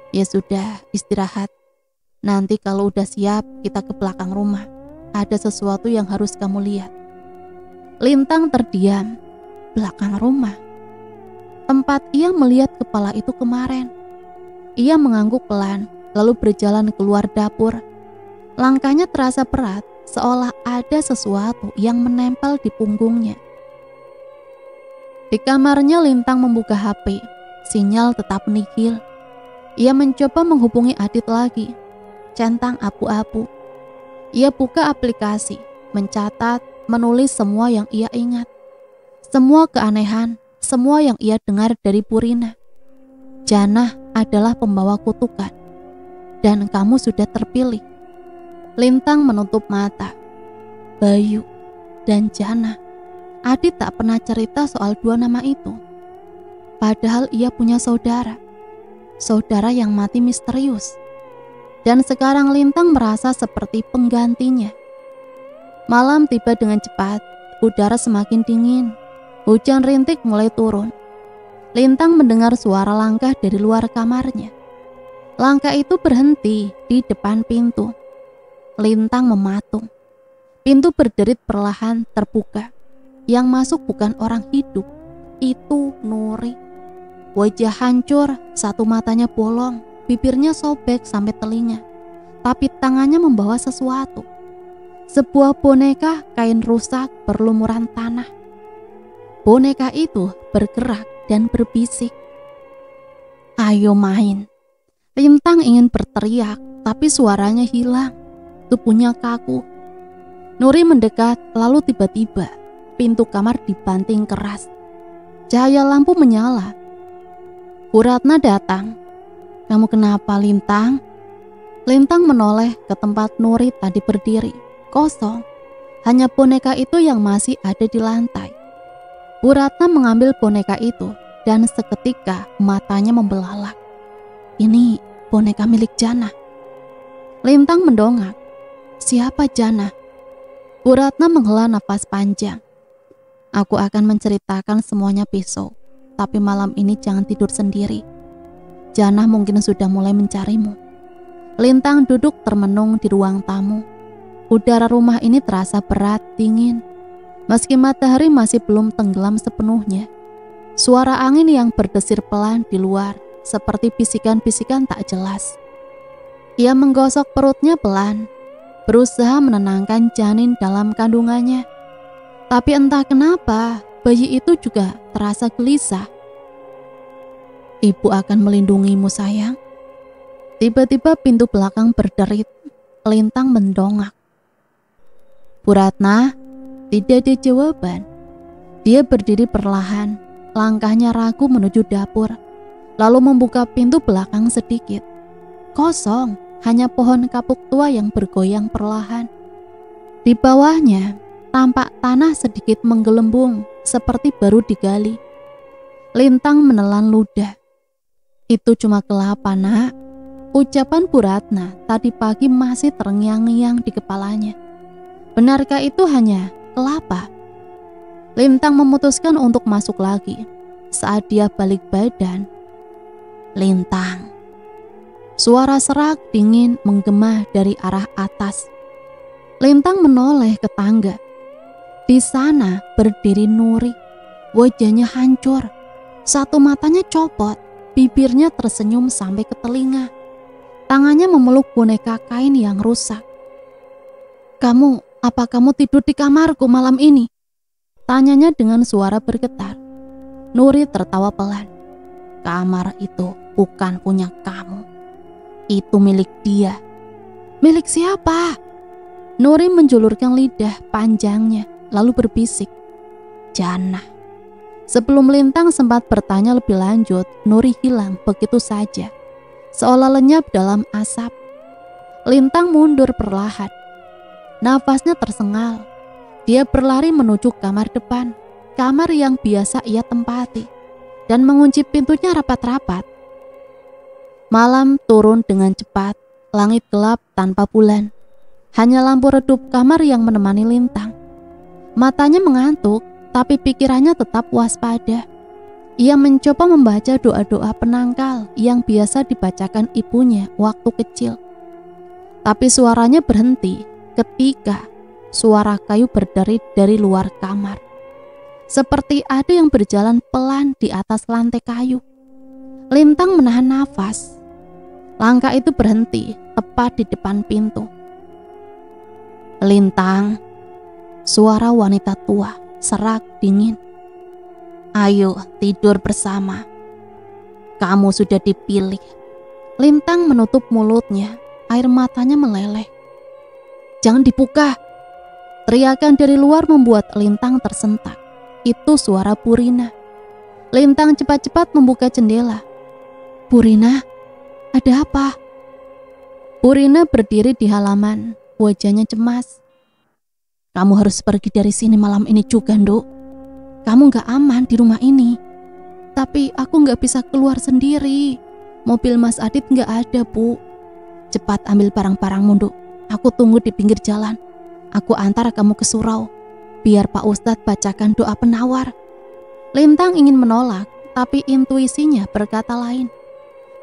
S2: "Ya sudah, istirahat. Nanti kalau udah siap, kita ke belakang rumah. Ada sesuatu yang harus kamu lihat." Lintang terdiam. Belakang rumah? Tempat ia melihat kepala itu kemarin. Ia mengangguk pelan, lalu berjalan keluar dapur. Langkahnya terasa berat, seolah ada sesuatu yang menempel di punggungnya. Di kamarnya Lintang membuka HP. Sinyal tetap nihil. Ia mencoba menghubungi Adit lagi. Centang abu-abu. Ia buka aplikasi, mencatat, menulis semua yang ia ingat. Semua keanehan, semua yang ia dengar dari Purina. Jannah adalah pembawa kutukan. Dan kamu sudah terpilih. Lintang menutup mata. Bayu dan Jannah. Adit tak pernah cerita soal dua nama itu. Padahal ia punya saudara. Saudara yang mati misterius. Dan sekarang Lintang merasa seperti penggantinya. Malam tiba dengan cepat. Udara semakin dingin. Hujan rintik mulai turun. Lintang mendengar suara langkah dari luar kamarnya. Langkah itu berhenti di depan pintu. Lintang mematung. Pintu berderit perlahan terbuka. Yang masuk bukan orang hidup. Itu Nuri. Wajah hancur, satu matanya bolong, bibirnya sobek sampai telinga. Tapi tangannya membawa sesuatu. sebuah boneka kain rusak berlumuran tanah. Boneka itu bergerak dan berbisik, "Ayo main." Lintang ingin berteriak, tapi suaranya hilang. Tubuhnya kaku. Nuri mendekat, lalu tiba-tiba pintu kamar dibanting keras. Cahaya lampu menyala. Bu Ratna datang. "Kamu kenapa, Lintang?" Lintang menoleh ke tempat Nuri tadi berdiri. Kosong. Hanya boneka itu yang masih ada di lantai. Bu Ratna mengambil boneka itu dan seketika matanya membelalak. "Ini boneka milik Jannah." Lintang mendongak. "Siapa Jannah?" Bu Ratna menghela nafas panjang. "Aku akan menceritakan semuanya besok, tapi malam ini jangan tidur sendiri. Jannah mungkin sudah mulai mencarimu." Lintang duduk termenung di ruang tamu. Udara rumah ini terasa berat, dingin. Meski matahari masih belum tenggelam sepenuhnya, suara angin yang berdesir pelan di luar seperti bisikan-bisikan tak jelas. Ia menggosok perutnya pelan, berusaha menenangkan janin dalam kandungannya. Tapi entah kenapa, bayi itu juga terasa gelisah. "Ibu akan melindungimu, sayang." Tiba-tiba pintu belakang berderit. Lintang mendongak. "Bu Ratna." Tidak ada jawaban. Dia berdiri perlahan, langkahnya ragu menuju dapur, lalu membuka pintu belakang sedikit. Kosong, hanya pohon kapuk tua yang bergoyang perlahan. Di bawahnya, tampak tanah sedikit menggelembung, seperti baru digali. Lintang menelan ludah. "Itu cuma kelapa, Nak." Ucapan Bu Ratna tadi pagi masih terngiang-ngiang di kepalanya. Benarkah itu hanya kelapa? Lintang memutuskan untuk masuk lagi. Saat dia balik badan, "Lintang." Suara serak dingin menggema dari arah atas. Lintang menoleh ke tangga. Di sana berdiri Nuri. Wajahnya hancur. Satu matanya copot, bibirnya tersenyum sampai ke telinga. Tangannya memeluk boneka kain yang rusak. Apa kamu tidur di kamarku malam ini?" Tanyanya dengan suara bergetar. Nuri tertawa pelan. "Kamar itu bukan punya kamu. Itu milik dia." "Milik siapa?" Nuri menjulurkan lidah panjangnya, lalu berbisik, "Jannah." Sebelum Lintang sempat bertanya lebih lanjut, Nuri hilang begitu saja, seolah lenyap dalam asap. Lintang mundur perlahan. Nafasnya tersengal. Dia berlari menuju kamar depan, kamar yang biasa ia tempati, dan mengunci pintunya rapat-rapat. Malam turun dengan cepat, langit gelap tanpa bulan. Hanya lampu redup kamar yang menemani Lintang. Matanya mengantuk, tapi pikirannya tetap waspada. Ia mencoba membaca doa-doa penangkal yang biasa dibacakan ibunya waktu kecil. Tapi suaranya berhenti ketika suara kayu berderit dari luar kamar. Seperti ada yang berjalan pelan di atas lantai kayu. Lintang menahan nafas. Langkah itu berhenti tepat di depan pintu. "Lintang." Suara wanita tua, serak dingin. "Ayo tidur bersama. Kamu sudah dipilih." Lintang menutup mulutnya, air matanya meleleh. "Jangan dibuka!" Teriakan dari luar membuat Lintang tersentak. Itu suara Purina. Lintang cepat-cepat membuka jendela. "Purina, ada apa?" Purina berdiri di halaman, wajahnya cemas. "Kamu harus pergi dari sini malam ini juga, Nduk. Kamu gak aman di rumah ini." "Tapi aku gak bisa keluar sendiri. Mobil Mas Adit gak ada, Bu." "Cepat ambil barang-barangmu, Nduk. Aku tunggu di pinggir jalan. Aku antar kamu ke surau. Biar Pak Ustadz bacakan doa penawar." Lintang ingin menolak, tapi intuisinya berkata lain.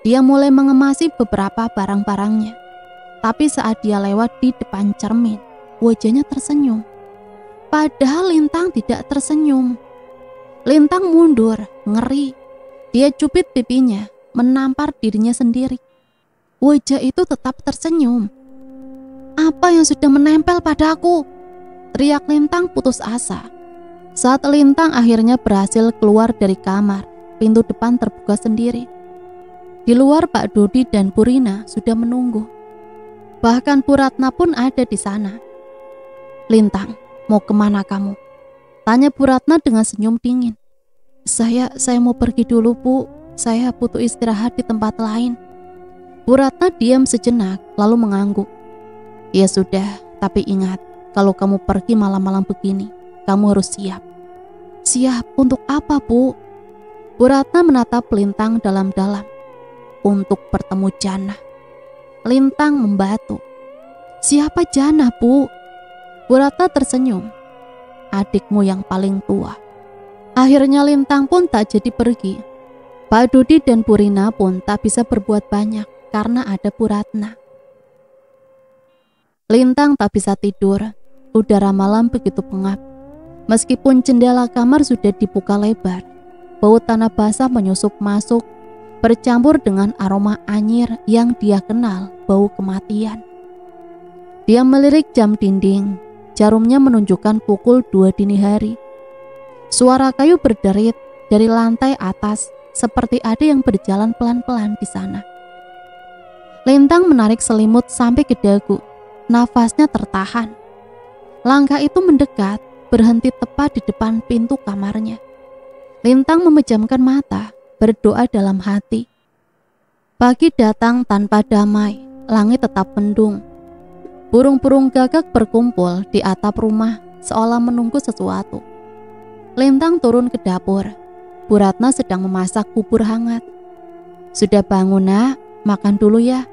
S2: Dia mulai mengemasi beberapa barang-barangnya. Tapi saat dia lewat di depan cermin, wajahnya tersenyum. Padahal Lintang tidak tersenyum. Lintang mundur, ngeri. Dia cubit pipinya, menampar dirinya sendiri. Wajah itu tetap tersenyum. Apa yang sudah menempel padaku? Teriak Lintang putus asa. Saat Lintang akhirnya berhasil keluar dari kamar, pintu depan terbuka sendiri. Di luar Pak Dodi dan Bu Rina sudah menunggu. Bahkan Bu Ratna pun ada di sana. Lintang, mau kemana kamu? Tanya Bu Ratna dengan senyum dingin. Saya mau pergi dulu, Bu. Saya butuh istirahat di tempat lain. Bu Ratna diam sejenak lalu mengangguk. Ya sudah, tapi ingat, kalau kamu pergi malam-malam begini, kamu harus siap. Siap untuk apa, Bu? Bu Ratna menatap Lintang dalam-dalam. Untuk bertemu Jannah. Lintang membatu. Siapa Jannah, Bu? Bu Ratna tersenyum. Adikmu yang paling tua. Akhirnya Lintang pun tak jadi pergi. Pak Dodi dan Bu Rina pun tak bisa berbuat banyak karena ada Bu Ratna. Lintang tak bisa tidur. Udara malam begitu pengap. Meskipun jendela kamar sudah dibuka lebar, bau tanah basah menyusup masuk, bercampur dengan aroma anyir yang dia kenal, bau kematian. Dia melirik jam dinding, jarumnya menunjukkan pukul 2 dini hari. Suara kayu berderit dari lantai atas, seperti ada yang berjalan pelan-pelan di sana. Lintang menarik selimut sampai ke dagu, nafasnya tertahan. Langkah itu mendekat, berhenti tepat di depan pintu kamarnya. Lintang memejamkan mata, berdoa dalam hati. Pagi datang tanpa damai, langit tetap mendung. Burung-burung gagak berkumpul di atap rumah seolah menunggu sesuatu. Lintang turun ke dapur. Bu Ratna sedang memasak bubur hangat. Sudah bangun, Nak? Makan dulu ya,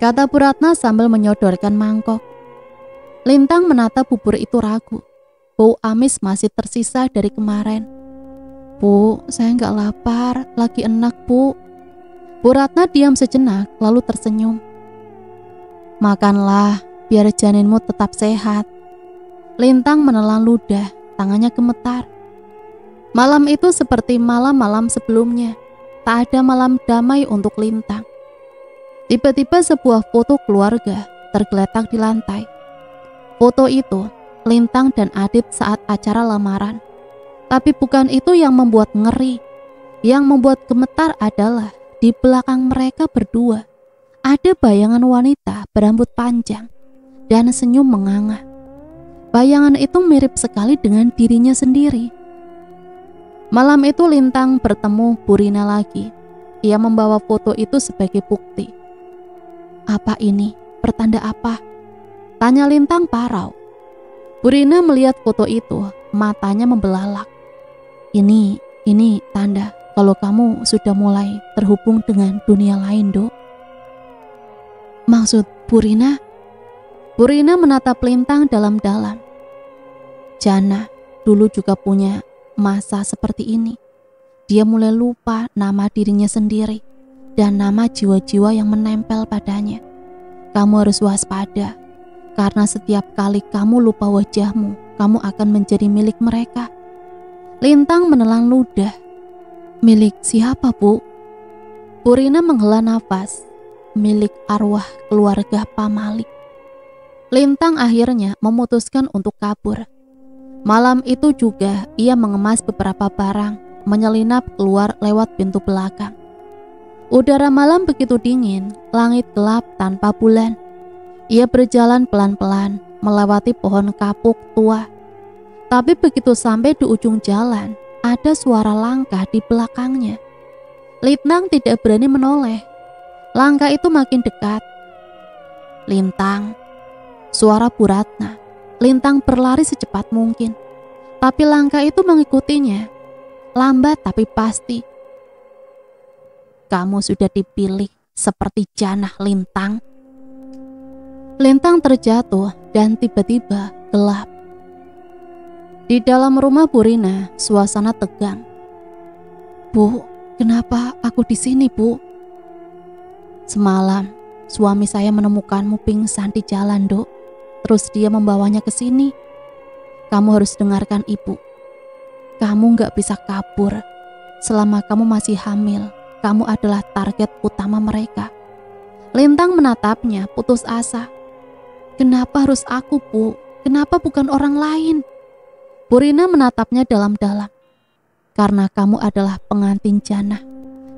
S2: kata Bu Ratna sambil menyodorkan mangkok. Lintang menatap bubur itu ragu. Bau amis masih tersisa dari kemarin. Bu, saya nggak lapar, lagi enak, Bu. Bu Ratna diam sejenak lalu tersenyum. Makanlah, biar janinmu tetap sehat. Lintang menelan ludah, tangannya gemetar. Malam itu seperti malam-malam sebelumnya. Tak ada malam damai untuk Lintang. Tiba-tiba sebuah foto keluarga tergeletak di lantai. Foto itu, Lintang dan Adit saat acara lamaran. Tapi bukan itu yang membuat ngeri. Yang membuat gemetar adalah di belakang mereka berdua ada bayangan wanita berambut panjang dan senyum menganga. Bayangan itu mirip sekali dengan dirinya sendiri. Malam itu Lintang bertemu Bu Rina lagi. Ia membawa foto itu sebagai bukti. Apa ini? Pertanda apa? Tanya Lintang parau. Bu Rina melihat foto itu, matanya membelalak. Ini tanda kalau kamu sudah mulai terhubung dengan dunia lain, Dok. Maksud Bu Rina? Bu Rina menatap Lintang dalam-dalam. Jannah dulu juga punya masa seperti ini. Dia mulai lupa nama dirinya sendiri dan nama jiwa-jiwa yang menempel padanya. Kamu harus waspada, karena setiap kali kamu lupa wajahmu, kamu akan menjadi milik mereka. Lintang menelan ludah. Milik siapa, Bu? Bu Rina menghela nafas. Milik arwah keluarga Pak Malik. Lintang akhirnya memutuskan untuk kabur. Malam itu juga ia mengemas beberapa barang, menyelinap keluar lewat pintu belakang. Udara malam begitu dingin, langit gelap tanpa bulan. Ia berjalan pelan-pelan melewati pohon kapuk tua. Tapi begitu sampai di ujung jalan, ada suara langkah di belakangnya. Lintang tidak berani menoleh. Langkah itu makin dekat. Lintang, suara Bu Ratna. Lintang berlari secepat mungkin. Tapi langkah itu mengikutinya. Lambat tapi pasti. Kamu sudah dipilih seperti Jannah, Lintang. Lintang terjatuh dan tiba-tiba gelap. Di dalam rumah Bu Rina, suasana tegang. Bu, kenapa aku di sini, Bu? Semalam, suami saya menemukanmu pingsan di jalan, Dok. Terus dia membawanya ke sini. Kamu harus dengarkan Ibu. Kamu gak bisa kabur. Selama kamu masih hamil, kamu adalah target utama mereka. Lintang menatapnya putus asa. Kenapa harus aku, Bu? Kenapa bukan orang lain? Purina menatapnya dalam-dalam. Karena kamu adalah pengantin jannah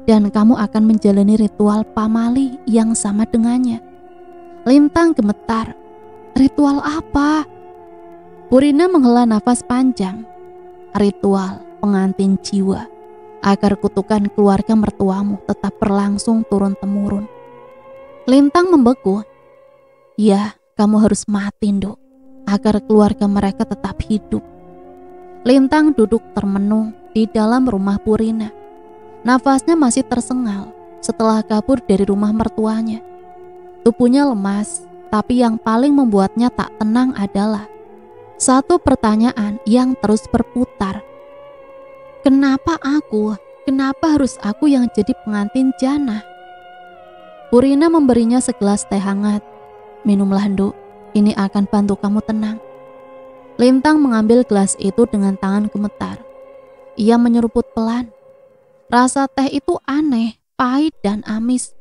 S2: dan kamu akan menjalani ritual pamali yang sama dengannya. Lintang gemetar. Ritual apa? Purina menghela nafas panjang. Ritual pengantin jiwa agar kutukan keluarga mertuamu tetap berlangsung turun-temurun. Lintang membeku. Ya, kamu harus mati, Nduk, agar keluarga mereka tetap hidup. Lintang duduk termenung di dalam rumah Purina. Nafasnya masih tersengal setelah kabur dari rumah mertuanya. Tubuhnya lemas, tapi yang paling membuatnya tak tenang adalah satu pertanyaan yang terus berputar. Kenapa aku? Kenapa harus aku yang jadi pengantin jannah? Purina memberinya segelas teh hangat. Minumlah, Nduk, ini akan bantu kamu tenang. Lintang mengambil gelas itu dengan tangan gemetar. Ia menyeruput pelan. Rasa teh itu aneh, pahit dan amis.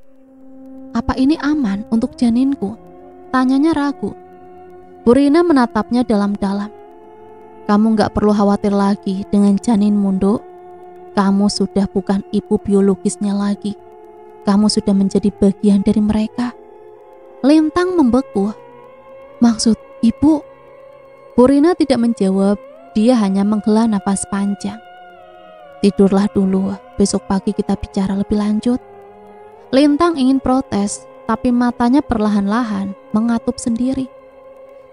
S2: Apa ini aman untuk janinku? Tanyanya ragu. Purina menatapnya dalam-dalam. Kamu gak perlu khawatir lagi dengan janinmu, Nduk. Kamu sudah bukan ibu biologisnya lagi. Kamu sudah menjadi bagian dari mereka. Lintang membeku. Maksud ibu? Purina tidak menjawab. Dia hanya menghela nafas panjang. Tidurlah dulu, besok pagi kita bicara lebih lanjut. Lintang ingin protes, tapi matanya perlahan-lahan mengatup sendiri.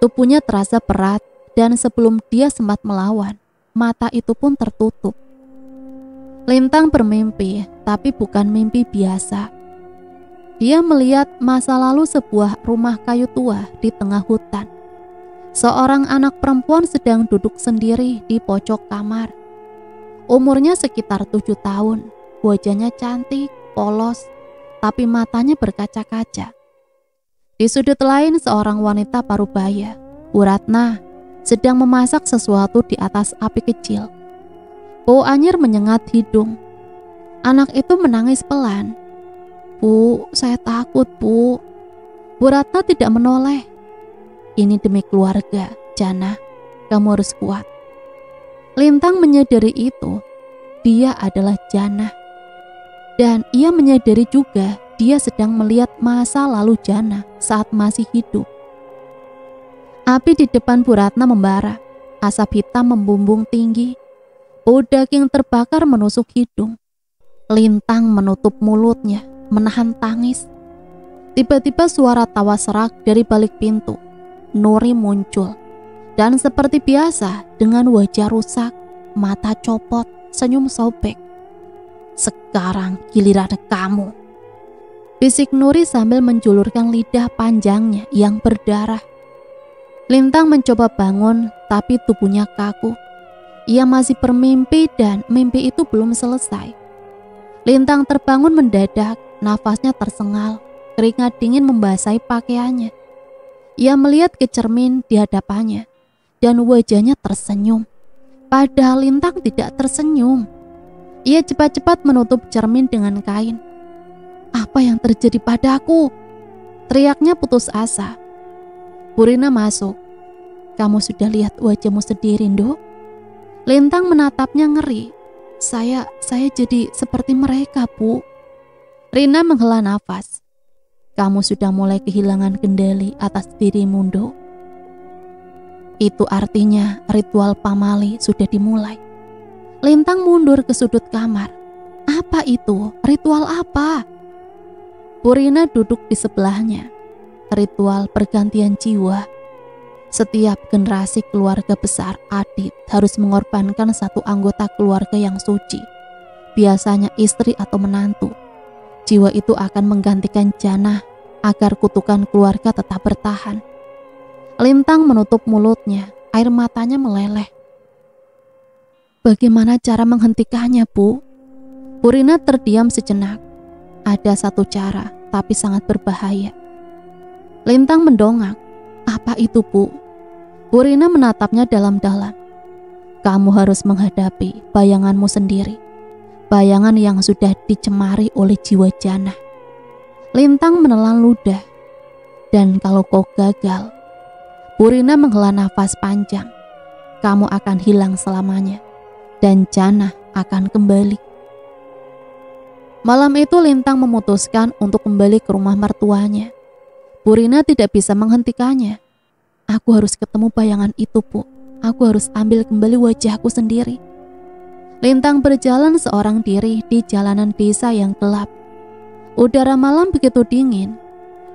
S2: Tubuhnya terasa berat dan sebelum dia sempat melawan, mata itu pun tertutup. Lintang bermimpi, tapi bukan mimpi biasa. Dia melihat masa lalu sebuah rumah kayu tua di tengah hutan. Seorang anak perempuan sedang duduk sendiri di pojok kamar. Umurnya sekitar 7 tahun, wajahnya cantik, polos, tapi matanya berkaca-kaca. Di sudut lain seorang wanita parubaya, Bu Ratna, sedang memasak sesuatu di atas api kecil. Bau anyir menyengat hidung. Anak itu menangis pelan. Bu, saya takut, Bu. Bu Ratna tidak menoleh. Ini demi keluarga, Jannah. Kamu harus kuat. Lintang menyadari itu. Dia adalah Jannah. Dan ia menyadari juga dia sedang melihat masa lalu Jannah saat masih hidup. Api di depan Bu Ratna membara. Asap hitam membumbung tinggi. Bau daging terbakar menusuk hidung. Lintang menutup mulutnya, menahan tangis. Tiba-tiba suara tawa serak dari balik pintu. Nuri muncul. Dan seperti biasa, dengan wajah rusak, mata copot, senyum sobek. Sekarang giliran kamu. Bisik Nuri sambil menjulurkan lidah panjangnya yang berdarah. Lintang mencoba bangun, tapi tubuhnya kaku. Ia masih bermimpi dan mimpi itu belum selesai. Lintang terbangun mendadak, nafasnya tersengal, keringat dingin membasahi pakaiannya. Ia melihat ke cermin di hadapannya dan wajahnya tersenyum. Padahal Lintang tidak tersenyum. Ia cepat-cepat menutup cermin dengan kain. Apa yang terjadi padaku? Teriaknya putus asa. Purina masuk. Kamu sudah lihat wajahmu sendiri, Nduk? Lintang menatapnya ngeri. Saya jadi seperti mereka, Bu. Rina menghela nafas. Kamu sudah mulai kehilangan kendali atas dirimu, Nduk. Itu artinya ritual pamali sudah dimulai. Lintang mundur ke sudut kamar. Apa itu? Ritual apa? Purina duduk di sebelahnya. Ritual pergantian jiwa. Setiap generasi keluarga besar Adit harus mengorbankan satu anggota keluarga yang suci. Biasanya istri atau menantu. Jiwa itu akan menggantikan Jannah agar kutukan keluarga tetap bertahan. Lintang menutup mulutnya, air matanya meleleh. Bagaimana cara menghentikannya, Bu? Purina terdiam sejenak. Ada satu cara, tapi sangat berbahaya. Lintang mendongak. Apa itu, Bu? Purina menatapnya dalam-dalam. Kamu harus menghadapi bayanganmu sendiri. Bayangan yang sudah dicemari oleh jiwa Jannah. Lintang menelan ludah. Dan kalau kau gagal, Purina menghela nafas panjang. Kamu akan hilang selamanya, dan Janah akan kembali. Malam itu Lintang memutuskan untuk kembali ke rumah mertuanya. Purina tidak bisa menghentikannya. Aku harus ketemu bayangan itu, Bu. Aku harus ambil kembali wajahku sendiri. Lintang berjalan seorang diri di jalanan desa yang gelap. Udara malam begitu dingin.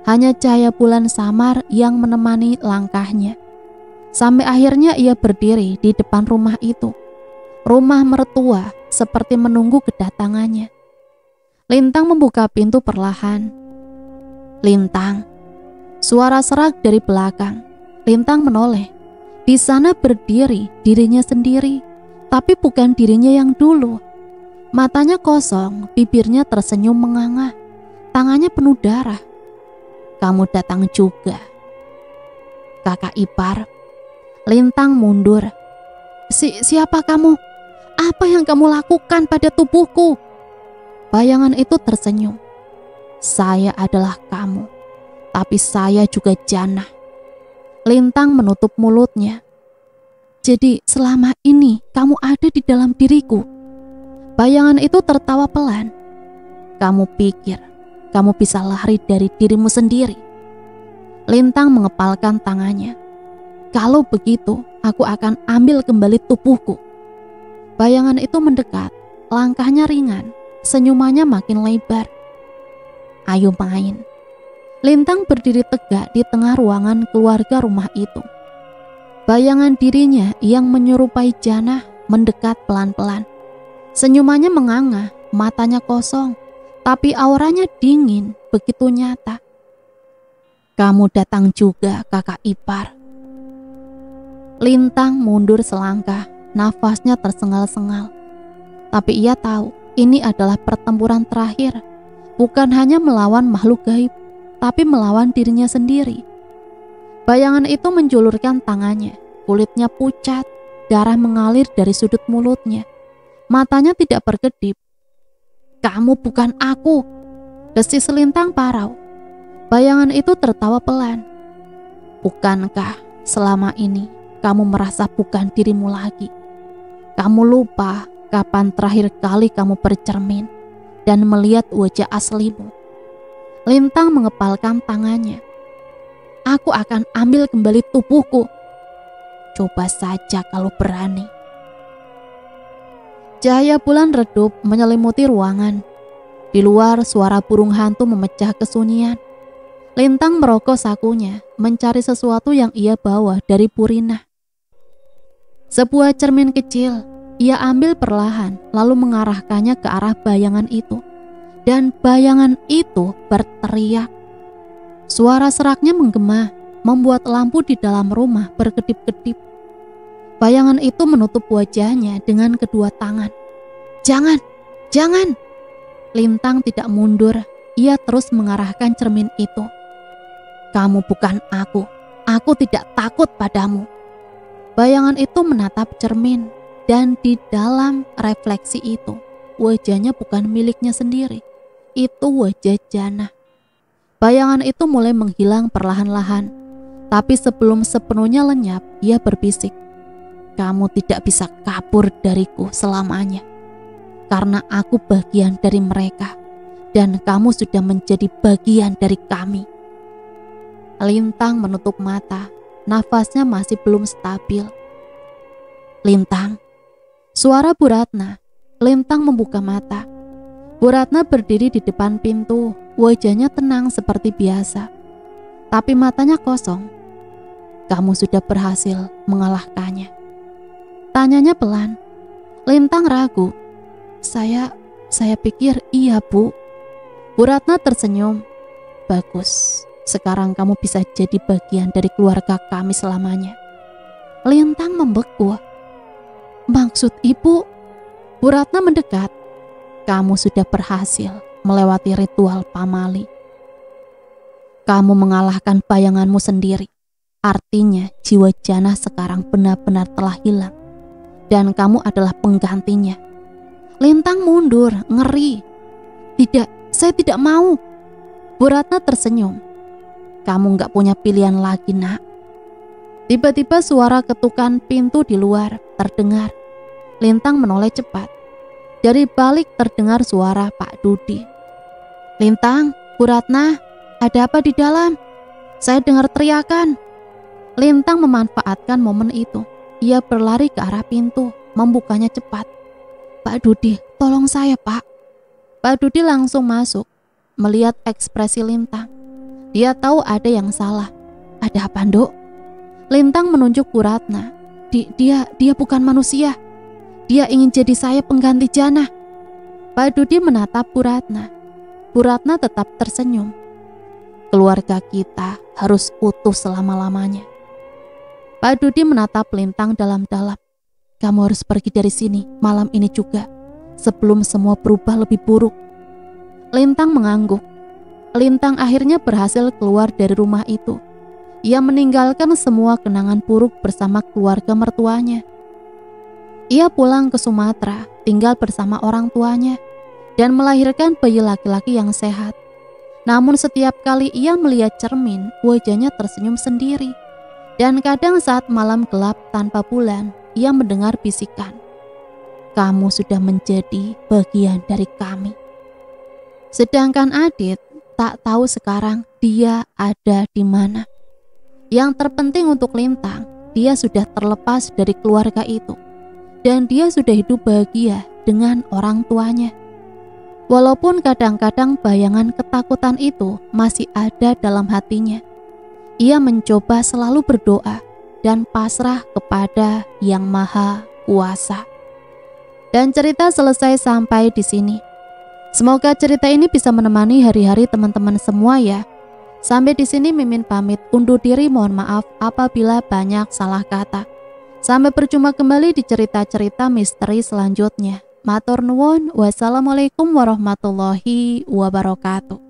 S2: Hanya cahaya bulan samar yang menemani langkahnya. Sampai akhirnya ia berdiri di depan rumah itu. Rumah mertua seperti menunggu kedatangannya. Lintang membuka pintu perlahan. Lintang. Suara serak dari belakang. Lintang menoleh. Di sana berdiri dirinya sendiri, tapi bukan dirinya yang dulu. Matanya kosong, bibirnya tersenyum menganga. Tangannya penuh darah. Kamu datang juga, kakak ipar. Lintang mundur. Siapa kamu? Apa yang kamu lakukan pada tubuhku? Bayangan itu tersenyum. Saya adalah kamu, tapi saya juga Janah. Lintang menutup mulutnya. Jadi selama ini kamu ada di dalam diriku. Bayangan itu tertawa pelan. Kamu pikir kamu bisa lari dari dirimu sendiri? Lintang mengepalkan tangannya. Kalau begitu, aku akan ambil kembali tubuhku. Bayangan itu mendekat, langkahnya ringan, senyumannya makin lebar. Ayo main. Lintang berdiri tegak di tengah ruangan keluarga rumah itu. Bayangan dirinya yang menyerupai Janah mendekat pelan-pelan. Senyumannya menganga, matanya kosong, tapi auranya dingin, begitu nyata. Kamu datang juga, kakak ipar. Lintang mundur selangkah, nafasnya tersengal-sengal. Tapi ia tahu ini adalah pertempuran terakhir, bukan hanya melawan makhluk gaib, tapi melawan dirinya sendiri. Bayangan itu menjulurkan tangannya, kulitnya pucat, darah mengalir dari sudut mulutnya. Matanya tidak berkedip. Kamu bukan aku, desis Lintang parau. Bayangan itu tertawa pelan. Bukankah selama ini kamu merasa bukan dirimu lagi? Kamu lupa kapan terakhir kali kamu bercermin dan melihat wajah aslimu. Lintang mengepalkan tangannya. Aku akan ambil kembali tubuhku. Coba saja kalau berani. Cahaya bulan redup menyelimuti ruangan. Di luar suara burung hantu memecah kesunyian. Lintang merokok sakunya, mencari sesuatu yang ia bawa dari Purina. Sebuah cermin kecil, ia ambil perlahan lalu mengarahkannya ke arah bayangan itu. Dan bayangan itu berteriak. Suara seraknya menggema, membuat lampu di dalam rumah berkedip-kedip. Bayangan itu menutup wajahnya dengan kedua tangan. Jangan, jangan. Lintang tidak mundur, ia terus mengarahkan cermin itu. Kamu bukan aku tidak takut padamu. Bayangan itu menatap cermin, dan di dalam refleksi itu, wajahnya bukan miliknya sendiri. Itu wajah Janah. Bayangan itu mulai menghilang perlahan-lahan, tapi sebelum sepenuhnya lenyap, ia berbisik. Kamu tidak bisa kabur dariku selamanya, karena aku bagian dari mereka, dan kamu sudah menjadi bagian dari kami. Lintang menutup mata, nafasnya masih belum stabil. Lintang, suara Bu Ratna. Lintang membuka mata. Bu Ratna berdiri di depan pintu, wajahnya tenang seperti biasa, tapi matanya kosong. Kamu sudah berhasil mengalahkannya. Tanyanya pelan. Lintang ragu. Saya pikir iya, Bu. Bu Ratna tersenyum. Bagus, sekarang kamu bisa jadi bagian dari keluarga kami selamanya. Lintang membeku. Maksud Ibu? Bu Ratna mendekat. Kamu sudah berhasil melewati ritual pamali. Kamu mengalahkan bayanganmu sendiri. Artinya jiwa Janah sekarang benar-benar telah hilang. Dan kamu adalah penggantinya. Lintang mundur, ngeri. Tidak, saya tidak mau. Bu Ratna tersenyum. Kamu gak punya pilihan lagi, nak. Tiba-tiba suara ketukan pintu di luar terdengar. Lintang menoleh cepat. Dari balik terdengar suara Pak Dudi. "Lintang, Bu Ratna, ada apa di dalam? Saya dengar teriakan." Lintang memanfaatkan momen itu. Ia berlari ke arah pintu, membukanya cepat. "Pak Dudi, tolong saya, Pak." Pak Dudi langsung masuk, melihat ekspresi Lintang. Dia tahu ada yang salah. "Ada apa, Nduk?" Lintang menunjuk Bu Ratna. Dia bukan manusia. Dia ingin jadi saya pengganti Jana." Pak Dudi menatap Bu Ratna. Bu Ratna tetap tersenyum. "Keluarga kita harus utuh selama-lamanya." Pak Dudi menatap Lintang dalam-dalam. "Kamu harus pergi dari sini malam ini juga, sebelum semua berubah lebih buruk." Lintang mengangguk. Lintang akhirnya berhasil keluar dari rumah itu. Ia meninggalkan semua kenangan buruk bersama keluarga mertuanya. Ia pulang ke Sumatera, tinggal bersama orang tuanya, dan melahirkan bayi laki-laki yang sehat. Namun setiap kali ia melihat cermin, wajahnya tersenyum sendiri. Dan kadang saat malam gelap tanpa bulan, ia mendengar bisikan, "Kamu sudah menjadi bagian dari kami." Sedangkan Adit tak tahu sekarang dia ada di mana. Yang terpenting untuk Lintang, dia sudah terlepas dari keluarga itu. Dan dia sudah hidup bahagia dengan orang tuanya. Walaupun kadang-kadang bayangan ketakutan itu masih ada dalam hatinya. Ia mencoba selalu berdoa dan pasrah kepada Yang Maha Kuasa. Dan cerita selesai sampai di sini. Semoga cerita ini bisa menemani hari-hari teman-teman semua ya. Sampai di sini Mimin pamit undur diri, mohon maaf apabila banyak salah kata. Sampai berjumpa kembali di cerita-cerita misteri selanjutnya. Matur nuwun, wassalamualaikum warahmatullahi wabarakatuh.